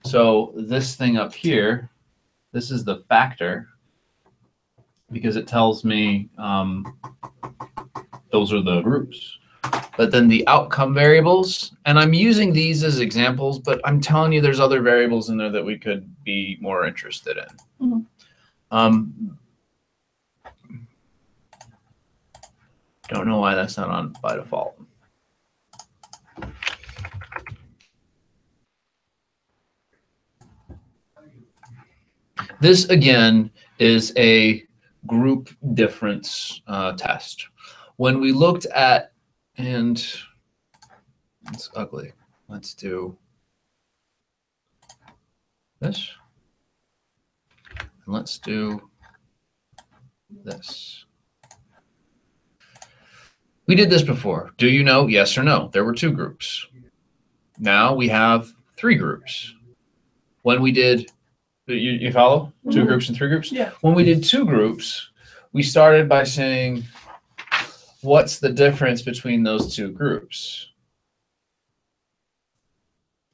So this thing up here, this is the factor because it tells me those are the groups. But then the outcome variables, and I'm using these as examples, but I'm telling you there's other variables in there that we could be more interested in. Mm-hmm. Don't know why that's not on by default. This, again, is a group difference test. When we looked at, and it's ugly, let's do this, and let's do this. We did this before. Do you know? Yes or no? There were 2 groups. Now we have 3 groups. When we did, you follow? 2 groups and 3 groups?
Yeah.
When we did 2 groups, we started by saying, what's the difference between those 2 groups?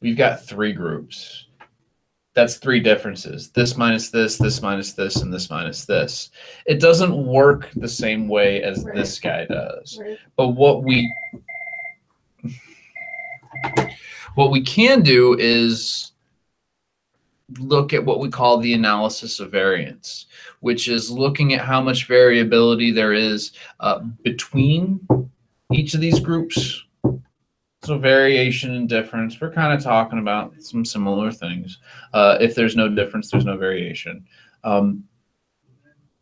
We've got 3 groups. That's 3 differences. This minus this, this minus this, and this minus this. It doesn't work the same way as this guy does. Right. But what we can do is look at what we call the analysis of variance, which is looking at how much variability there is between each of these groups. So variation and difference, we're kind of talking about some similar things. If there's no difference, there's no variation. And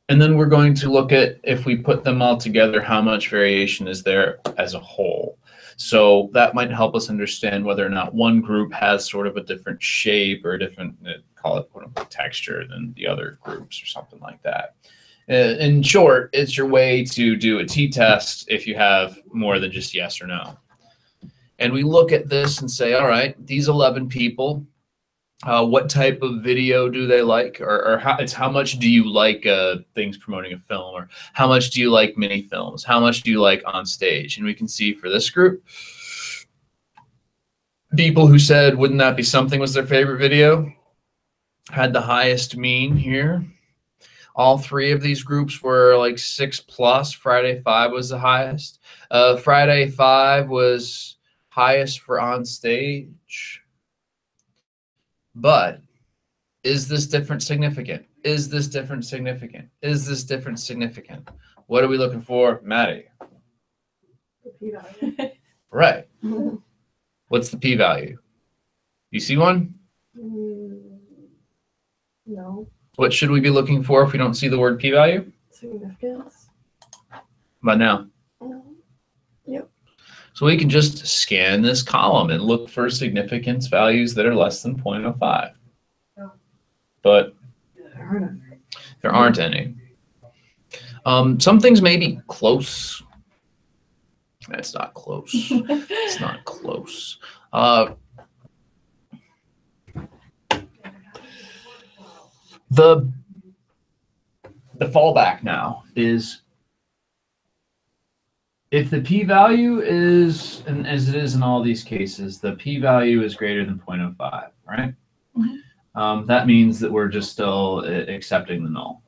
then we're going to look at, if we put them all together, how much variation is there as a whole. So that might help us understand whether or not one group has sort of a different shape or a different, call it quote unquote, texture than the other groups or something like that. In short, it's your way to do a t-test if you have more than just yes or no. And we look at this and say, all right, these 11 people, what type of video do they like? Or how much do you like things promoting a film? Or how much do you like mini films? How much do you like on stage? And we can see for this group, people who said, wouldn't that be something was their favorite video? had the highest mean here. All three of these groups were like 6+. Friday 5 was the highest. Friday 5 was highest for on stage. But is this difference significant? Is this difference significant? Is this difference significant? What are we looking for, Maddie?
The p-value.
Right. What's the p-value? You see one?
No.
What should we be looking for if we don't see the word p-value?
Significance.
By now.
Yep.
So we can just scan this column and look for significance values that are less than 0.05. But there aren't any. Some things may be close. That's not close. It's not close. The fallback now is if the p-value is, and as it is in all these cases, the p-value is greater than 0.05, right? Mm-hmm. That means that we're just still accepting the null.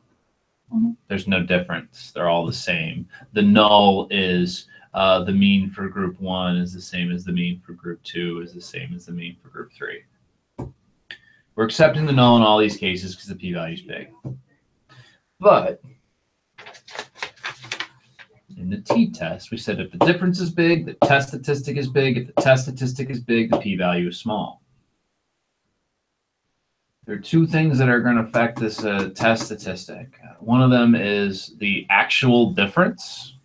Mm-hmm. There's no difference. They're all the same. The null is the mean for group 1 is the same as the mean for group 2 is the same as the mean for group 3. We're accepting the null in all these cases because the p-value is big. But in the t-test, we said if the difference is big, the test statistic is big. If the test statistic is big, the p-value is small. There are two things that are going to affect this test statistic. One of them is the actual difference,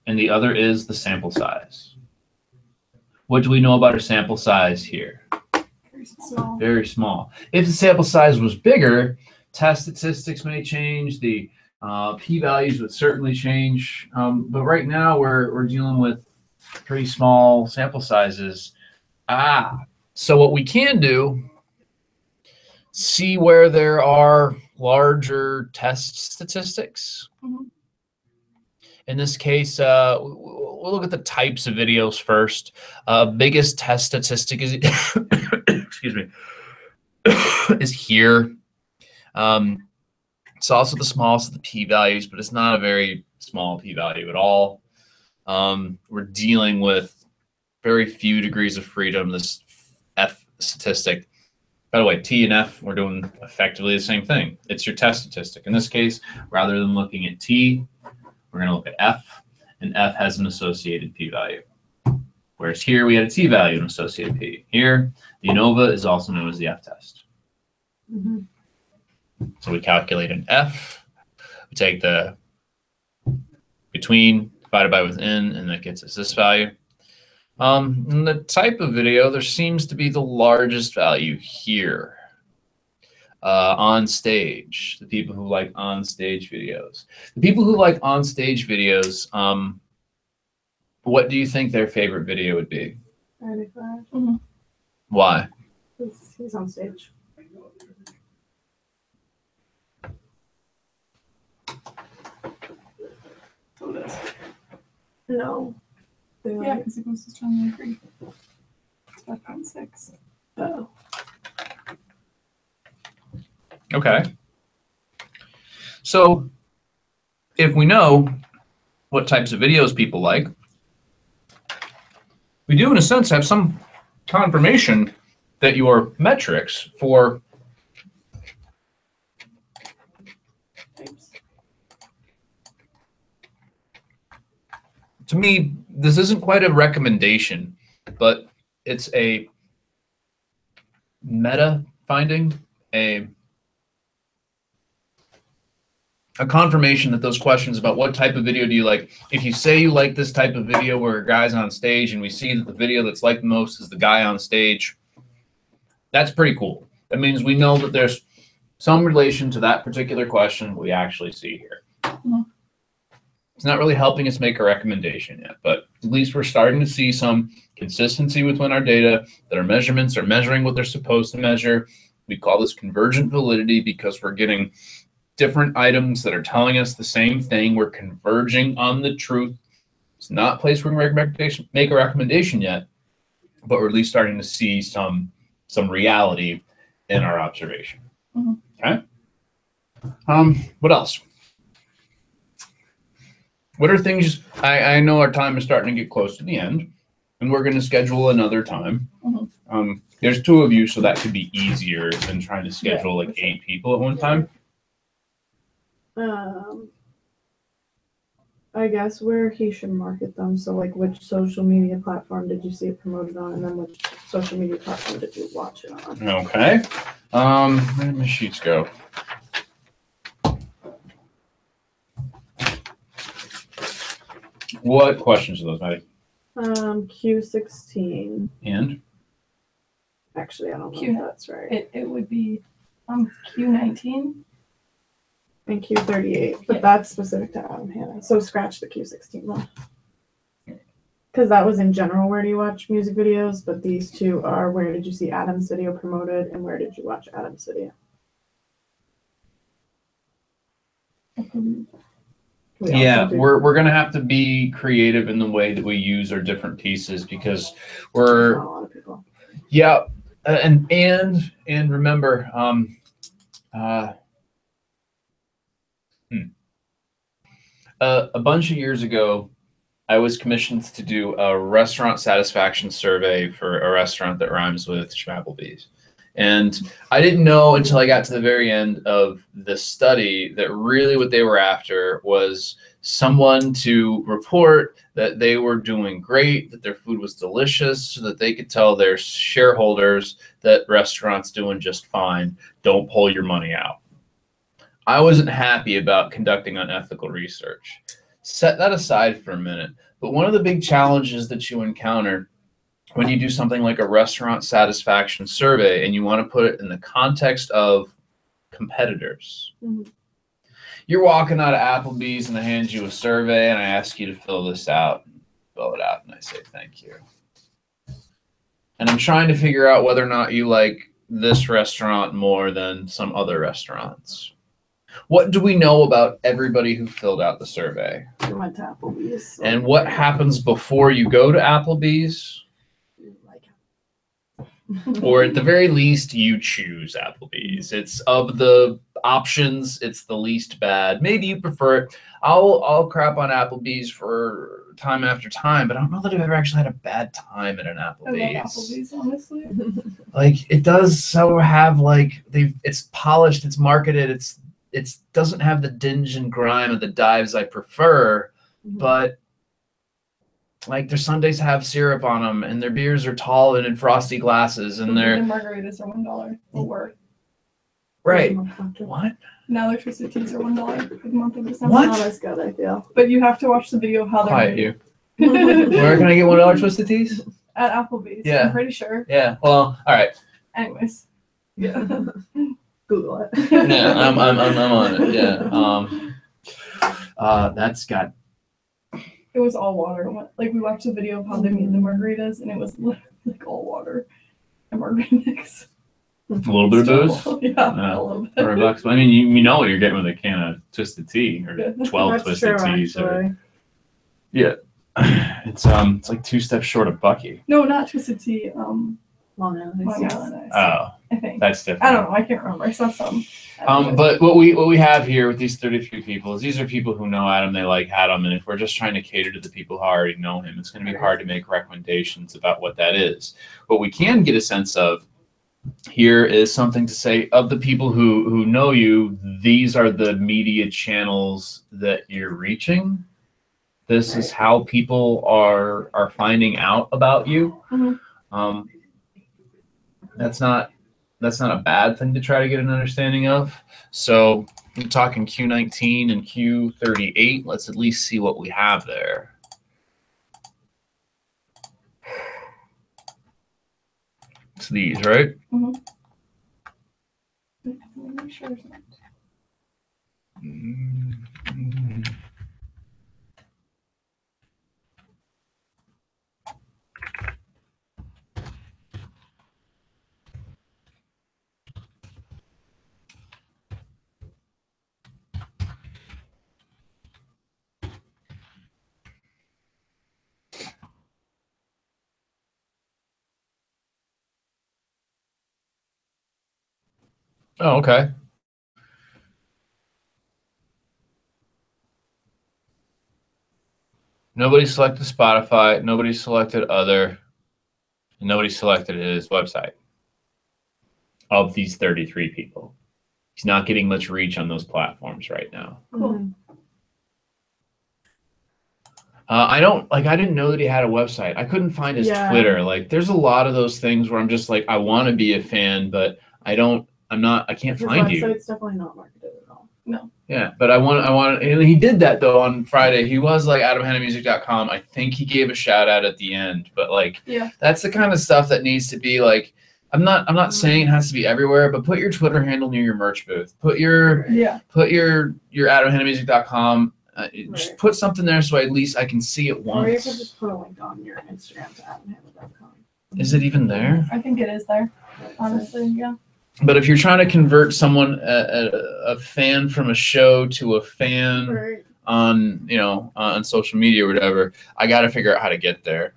and the other is the sample size. What do we know about our sample size here?
Very small.
Very small. If the sample size was bigger, test statistics may change. The p-values would certainly change. But right now we're dealing with pretty small sample sizes. So what we can do, see where there are larger test statistics. Mm-hmm. In this case, we'll look at the types of videos first. Biggest test statistic is excuse me, is here. It's also the smallest of the p-values, but it's not a very small p-value at all. We're dealing with very few degrees of freedom, this F statistic. By the way, T and F, we're doing effectively the same thing. It's your test statistic. In this case, rather than looking at T, we're going to look at F, and F has an associated p-value. Whereas here we had a t-value and associated p. Here, the ANOVA is also known as the F-test. Mm-hmm. So we calculate an F, we take the between divided by within, and that gets us this value. In the type of video, there seems to be the largest value here. On stage, the people who like on stage videos. The people who like on stage videos, what do you think their favorite video would be?
95.
Mm-hmm.
Why?
He's on stage.
So it is.
No.
Yeah, because it goes to strongly agree. It's 5.6.
Oh.
Okay. So if we know what types of videos people like, we do in a sense have some confirmation that your metrics for to me, this isn't quite a recommendation, but it's a meta finding, a confirmation that those questions about what type of video do you like, if you say you like this type of video where a guy's on stage and we see that the video that's liked the most is the guy on stage, that's pretty cool. That means we know that there's some relation to that particular question we actually see here. Mm-hmm. It's not really helping us make a recommendation yet, but at least we're starting to see some consistency within our data, that our measurements are measuring what they're supposed to measure. We call this convergent validity because we're getting different items that are telling us the same thing. We're converging on the truth. It's not a place where we can make a recommendation yet, but we're at least starting to see some reality in our observation.
Mhm.
Okay. What else? What are things? I know our time is starting to get close to the end, and we're going to schedule another time.
Mhm.
There's 2 of you, so that could be easier than trying to schedule
Yeah,
like
for sure.
8 people at one time.
I guess where he should market them. So like, which social media platform did you see it promoted on, and then which social media platform did you watch it on?
Okay. Where did my sheets go? What questions are those, Maddie?
Q16.
And
Actually, I don't know
Q-
if that's right.
It would be Q19.
And Q38, but
Yeah.
that's specific to Adam Hanna. So scratch the Q16 one. Because that was in general, where do you watch music videos? But these 2 are where did you see Adam's video promoted, and where did you watch Adam's video?
yeah, we're gonna have to be creative in the way that we use our different pieces because we're
Not a lot of people.
yeah, and remember, a bunch of years ago, I was commissioned to do a restaurant satisfaction survey for a restaurant that rhymes with Schmapplebee's. And I didn't know until I got to the very end of this study that really what they were after was someone to report that they were doing great, that their food was delicious, so that they could tell their shareholders that restaurant's doing just fine. Don't pull your money out. I wasn't happy about conducting unethical research. Set that aside for a minute. But one of the big challenges that you encounter when you do something like a restaurant satisfaction survey and you want to put it in the context of competitors.
Mhm.
You're walking out of Applebee's and I hand you a survey and I ask you to fill this out. Fill it out and I say thank you. And I'm trying to figure out whether or not you like this restaurant more than some other restaurants. What do we know about everybody who filled out the survey?
We went to Applebee's. So
And what happens before you go to Applebee's? Or at the very least, you choose Applebee's. It's of the options, it's the least bad. Maybe you prefer it. I'll crap on Applebee's for time after time, but I don't know that I've ever actually had a bad time at an Applebee's.
I love Applebee's, honestly.
Like it does so have like it's polished, it's marketed, it doesn't have the dinge and grime of the dives I prefer, but like their sundaes have syrup on them, and their beers are tall and in frosty glasses, and
Their
they're
margaritas are $1 for worth.
right. What?
Now their twisted teas are $1 for the month of December.
What?
Not as good, I feel.
But you have to watch the video of how they're
Quiet
made.
you. Where can I get $1 twisted teas?
At Applebee's.
Yeah.
I'm pretty sure.
Yeah. Well, all right.
Anyways. Yeah.
Google it.
Yeah, I'm on it. Yeah. That's got.
It was all water. Like we watched the video of how they made the margaritas, and it was like all water and margarita mix.
A little bit of booze?
Yeah, a little bit.
$100. I mean, you know what you're getting with a can of twisted tea or
Yeah.
12
That's
twisted
true,
teas. Or,
actually.
yeah, it's like 2 steps short of Bucky.
No, not twisted tea.
Long
Long Island Ice.
Oh,
I think.
that's different.
I don't know. I can't remember. I saw some.
But what we have here with these 33 people is these are people who know Adam, they like Adam, and if we're just trying to cater to the people who already know him, it's going to be hard to make recommendations about what that is. What we can get a sense of here is something to say of the people who know you, these are the media channels that you're reaching. This is how people are finding out about you.
Mm-hmm.
That's not a bad thing to try to get an understanding of. So I'm talking Q19 and Q38. Let's at least see what we have there. It's these, right?
Mm-hmm. I'm sure it's not.
Mm-hmm. Oh, okay. Nobody selected Spotify. Nobody selected other. And nobody selected his website. Of these 33 people, he's not getting much reach on those platforms right now.
Cool.
I didn't know that he had a website. I couldn't find his Twitter. Like, there's a lot of those things where I'm just like, I want to be a fan, but I can't find you.
His website's definitely not marketed at all.
No.
Yeah, but I want, and he did that though on Friday. He was like AdamHannamusic.com. I think he gave a shout out at the end, but like, that's the kind of stuff that needs to be like, I'm not saying it has to be everywhere, but put your Twitter handle near your merch booth. Put your AdamHannamusic.com. Just put something there so at least I can see it once.
Or you could just put a link on your Instagram to AdamHanna.com.
Is it even there?
I think it is there. Honestly, yeah.
But if you're trying to convert someone, a fan from a show to a fan on, on social media or whatever, I got to figure out how to get there.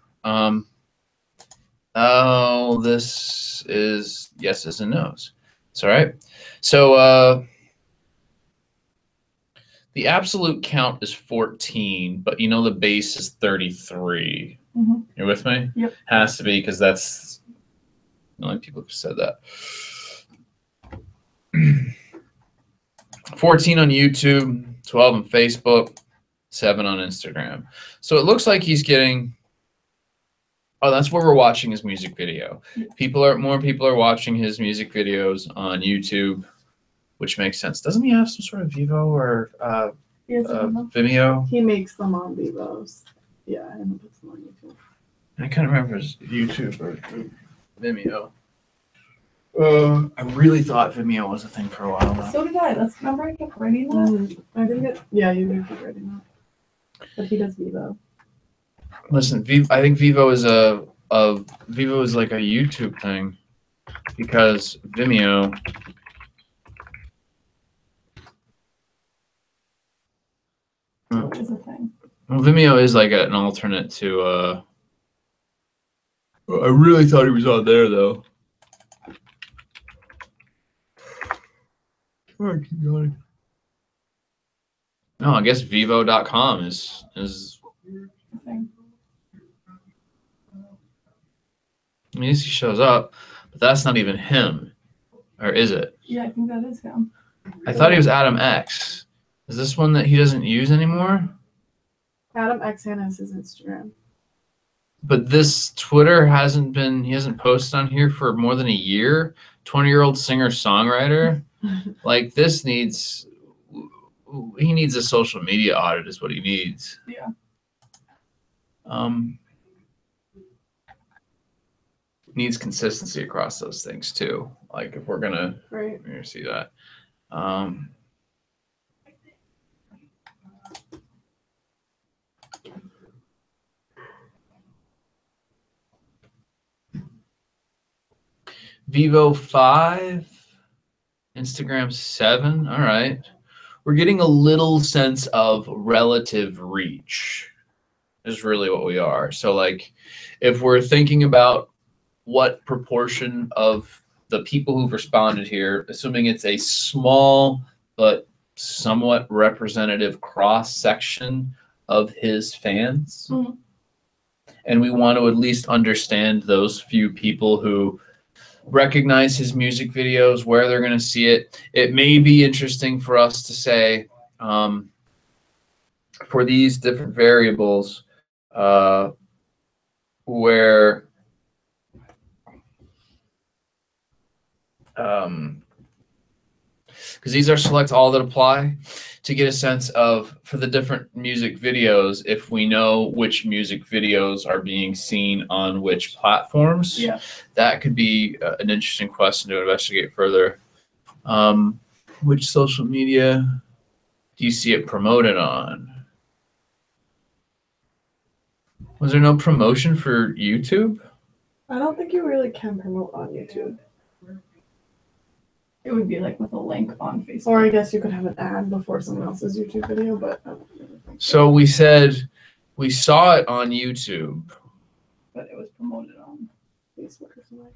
Oh, this is yeses and nos. It's all right. So the absolute count is 14, but the base is 33.
Mm-hmm.
You're with me?
Yep.
Has to be, because that's the only people who said that. 14 on YouTube, 12 on Facebook, 7 on Instagram. So it looks like he's getting. Oh, that's where we're watching his music video. More people are watching his music videos on YouTube, which makes sense. Doesn't he have some sort of Vivo or Vimeo?
He makes them on Vivos. Yeah, and puts them on YouTube.
I can't remember if it's YouTube or Vimeo. I really thought Vimeo was a thing for a while now.
So did I. Remember I kept writing that?
I think you did keep writing that. But he does Vivo.
Listen, I think Vivo is like a YouTube thing, because Vimeo
is a thing.
Well, Vimeo is like an alternate to. I really thought he was on there though. Oh, I keep going. No, I guess Vivo.com is. I mean, he shows up, but that's not even him, or is it?
Yeah, I think that is him.
I thought he was Adam X. Is this one that he doesn't use anymore?
Adam X Hanna is his Instagram.
But this Twitter he hasn't posted on here for more than a year. 20-year-old singer-songwriter. Like, he needs a social media audit is what he needs.
Yeah.
Needs consistency across those things too. Like, if we're gonna see that. Vivo 5, Instagram 7. All right. We're getting a little sense of relative reach is really what we are. So like, if we're thinking about what proportion of the people who've responded here, assuming it's a small but somewhat representative cross-section of his fans, and we want to at least understand those few people who recognize his music videos, where they're going to see it. It may be interesting for us to say, for these different variables, where because these are select all that apply, to get a sense of, for the different music videos, if we know which music videos are being seen on which platforms.
Yeah.
That could be an interesting question to investigate further. Which social media do you see it promoted on? Was there no promotion for YouTube?
I don't think you really can promote on YouTube.
It would be like with a link on Facebook.
Or I guess you could have an ad before someone else's YouTube video, but I don't really think
so. We said we saw it on YouTube,
but it was promoted on
Facebook or something.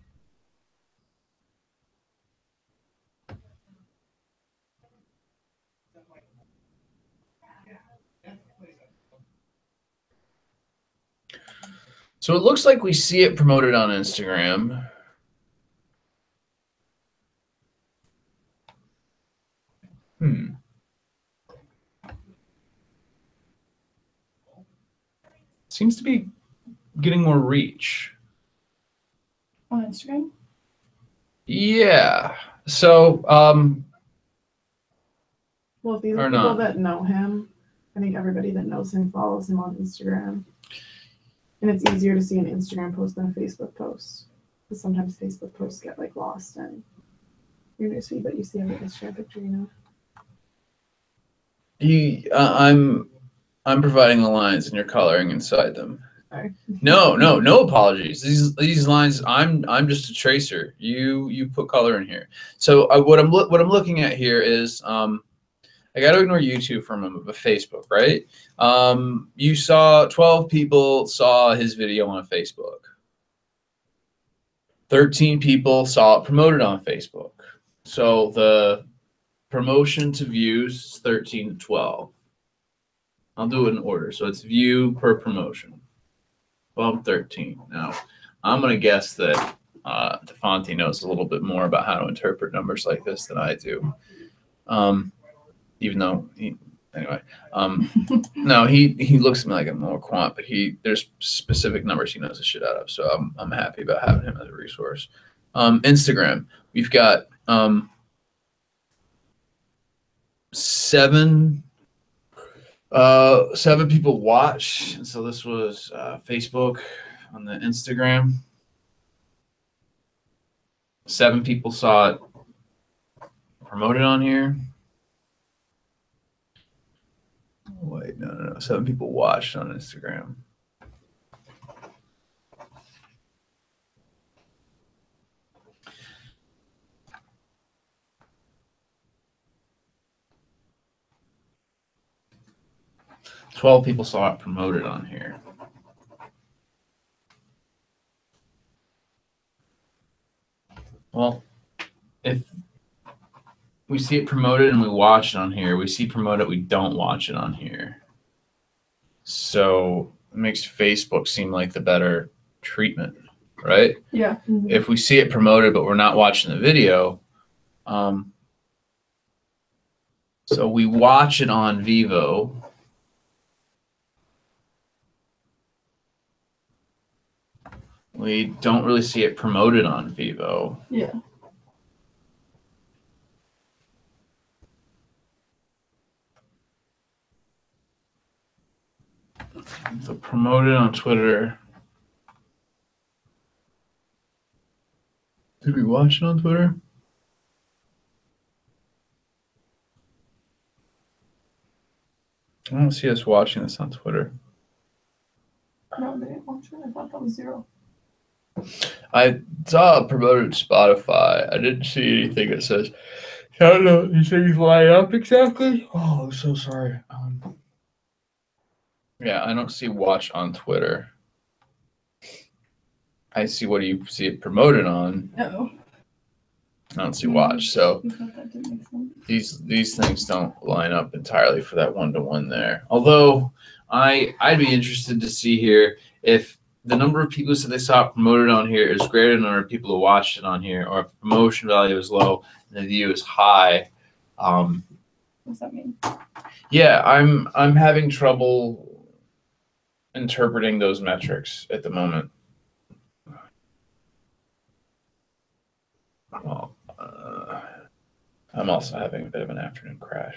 So it looks like we see it promoted on Instagram. Seems to be getting more reach.
On Instagram?
Yeah. So,
well, if these are people that know him, I think everybody that knows him follows him on Instagram. And it's easier to see an Instagram post than a Facebook post. Because sometimes Facebook posts get like lost in your newsfeed, but you see every Instagram picture, you know.
I'm providing the lines and you're coloring inside them.
Sorry.
No apologies. These lines, I'm just a tracer. You put color in here. So what I'm looking at here is I got to ignore YouTube for a moment, but Facebook, right? You saw 12 people saw his video on Facebook. 13 people saw it promoted on Facebook. So the promotion to views is 13 to 12. I'll do it in order. So it's view per promotion. 12, 13. Now, I'm going to guess that DeFonte knows a little bit more about how to interpret numbers like this than I do. Even though anyway, no, he looks to me like a more quant, but there's specific numbers he knows the shit out of. So I'm happy about having him as a resource. Instagram, we've got 7 people watch. And so this was Facebook on the Instagram. 7 people saw it promoted on here. Wait, no. 7 people watched on Instagram. Twelve people saw it promoted on here. Well, if we see it promoted and we watch it on here, we see promoted, we don't watch it on here. So it makes Facebook seem like the better treatment, right?
Yeah.
Mm-hmm.
If we see it promoted but we're not watching the video, so we watch it on Vivo. We don't really see it promoted on Vivo.
Yeah.
So promoted on Twitter. Did we watch it on Twitter? I don't see us watching this on Twitter.
No, they didn't watch it. I thought that was 0.
I saw it promoted to Spotify. I didn't see anything that says, I don't know, these things line up exactly. Oh, I'm so sorry. Yeah, I don't see watch on Twitter. I see what do you see it promoted on.
Uh-oh.
I don't see watch. So
I thought that didn't make sense.
these things don't line up entirely for that 1-to-1 there. Although I'd be interested to see here if the number of people who said they saw it promoted on here is greater than the number of people who watched it on here, or if the promotion value is low and the view is high.
What does that mean?
Yeah, I'm having trouble interpreting those metrics at the moment. Well, I'm also having a bit of an afternoon crash.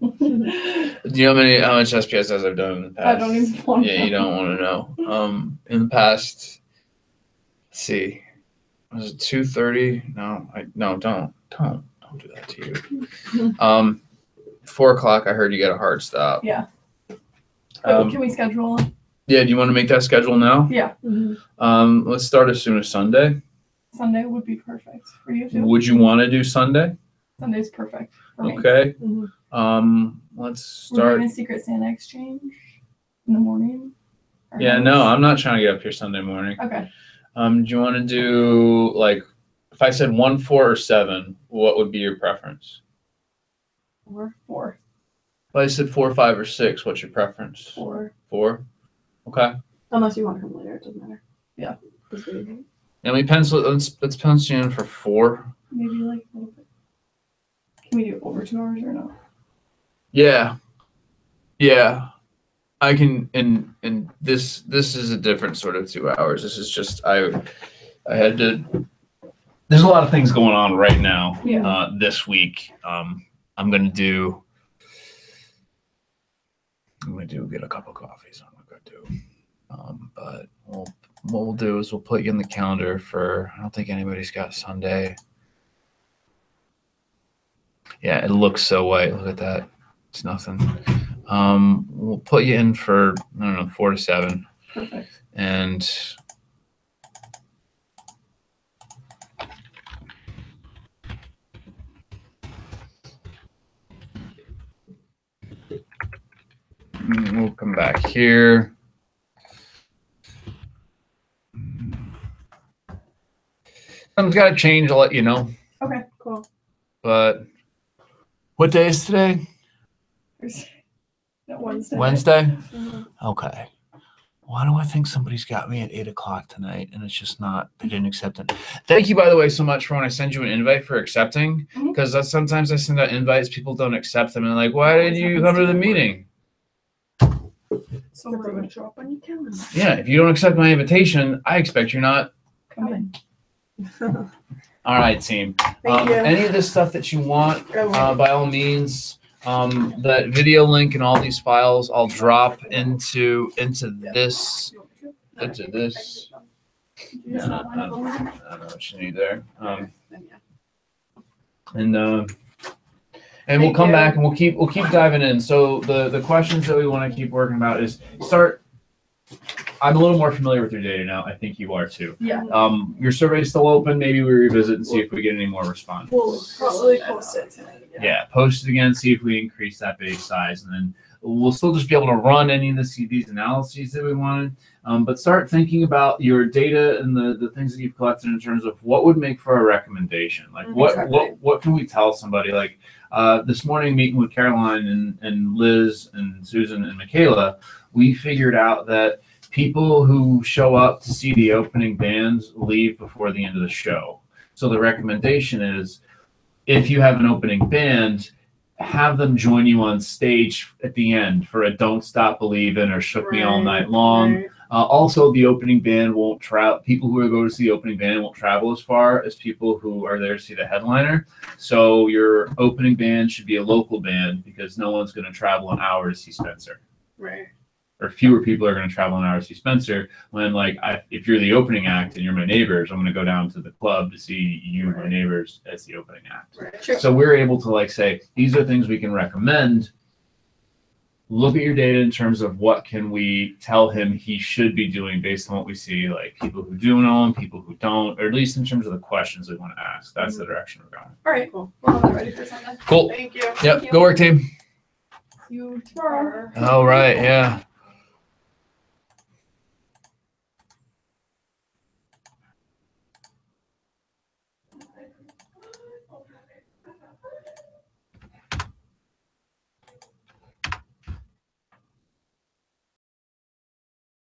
Do you know how much SPSS I've done in the past?
I don't even want to know.
Yeah, you don't want to know. In the past, let's see, was it 2:30? No, don't do that to you. 4 o'clock. I heard you got a hard stop.
Yeah. Can we schedule?
Yeah. Do you want to make that schedule now?
Yeah.
Let's start as soon as Sunday.
Sunday would be perfect for you too.
Would you want to do Sunday?
Sunday's perfect for me.
Okay.
Mm-hmm.
Let's start.
We're doing a Secret Santa exchange in the morning.
Yeah, no, I'm not trying to get up here Sunday morning.
Okay.
Do you want to do, like, if I said 1, 4, or 7, what would be your preference?
4.
If I said 4, 5, or 6, what's your preference?
4.
4? Okay.
Unless you want to come later, it doesn't matter.
Yeah.
And we pencil. Let's pencil you in for 4.
Maybe like a little bit. Can we do over 2 hours or not?
Yeah. Yeah. I can, and this is a different sort of 2 hours. This is just I had to. There's a lot of things going on right now.
Yeah.
This week, I'm gonna get a cup of coffee. So I'm gonna go do. But what we'll do is we'll put you in the calendar for. I don't think anybody's got Sunday. Yeah, it looks so white. Look at that. It's nothing. We'll put you in for, I don't know, 4 to 7.
Perfect.
And we'll come back here. Something's got to change. I'll let you know.
Okay, cool.
But what day is today?
Wednesday.
Wednesday?
Mhm.
Okay. Why do I think somebody's got me at 8 o'clock tonight and it's just not, they didn't accept it. Thank you, by the way, so much for when I send you an invite for accepting. Because sometimes I send out invites, people don't accept them. And like, why did you come to the meeting?
So
But they
rude.
would show up on your calendar.
Yeah, if you don't accept my invitation, I expect you're not.
Come in.
All right, team.
Thank you.
Any of this stuff that you want, by all means, that video link and all these files, I'll drop into this. Into this. I don't know what you need there. And we'll come back and we'll keep diving in. So the questions that we want to keep working about is start. I'm a little more familiar with your data now. I think you are too.
Yeah.
Your survey is still open. Maybe we revisit and see if we get any more responses.
We'll probably post it tonight.
Yeah, post it again, see if we increase that base size, and then we'll still just be able to run any of these analyses that we wanted. But start thinking about your data and the things that you've collected in terms of what would make for a recommendation. Like what can we tell somebody? Like this morning, meeting with Caroline and Liz and Susan and Michaela, we figured out that people who show up to see the opening bands leave before the end of the show. So the recommendation is, if you have an opening band, have them join you on stage at the end for a Don't Stop Believin' or Shook Me All Night Long.
Right.
Also, the opening band won't travel. People who go to see the opening band won't travel as far as people who are there to see the headliner. So your opening band should be a local band because no one's going to travel an hour to see Spencer.
Right.
Or fewer people are going to travel an hour to see Spencer. When if you're the opening act and you're my neighbors, I'm going to go down to the club to see you, my neighbors, as the opening act.
Right.
Sure.
So we're able to say, these are things we can recommend. Look at your data in terms of what can we tell him he should be doing based on what we see, like people who do know him, people who don't, or at least in terms of the questions we want to ask. That's the direction we're going.
All right, cool. We'll have that ready for Sunday.
Cool.
Thank you.
Yep.
Thank you.
Go work, team.
See you tomorrow.
All right. Yeah.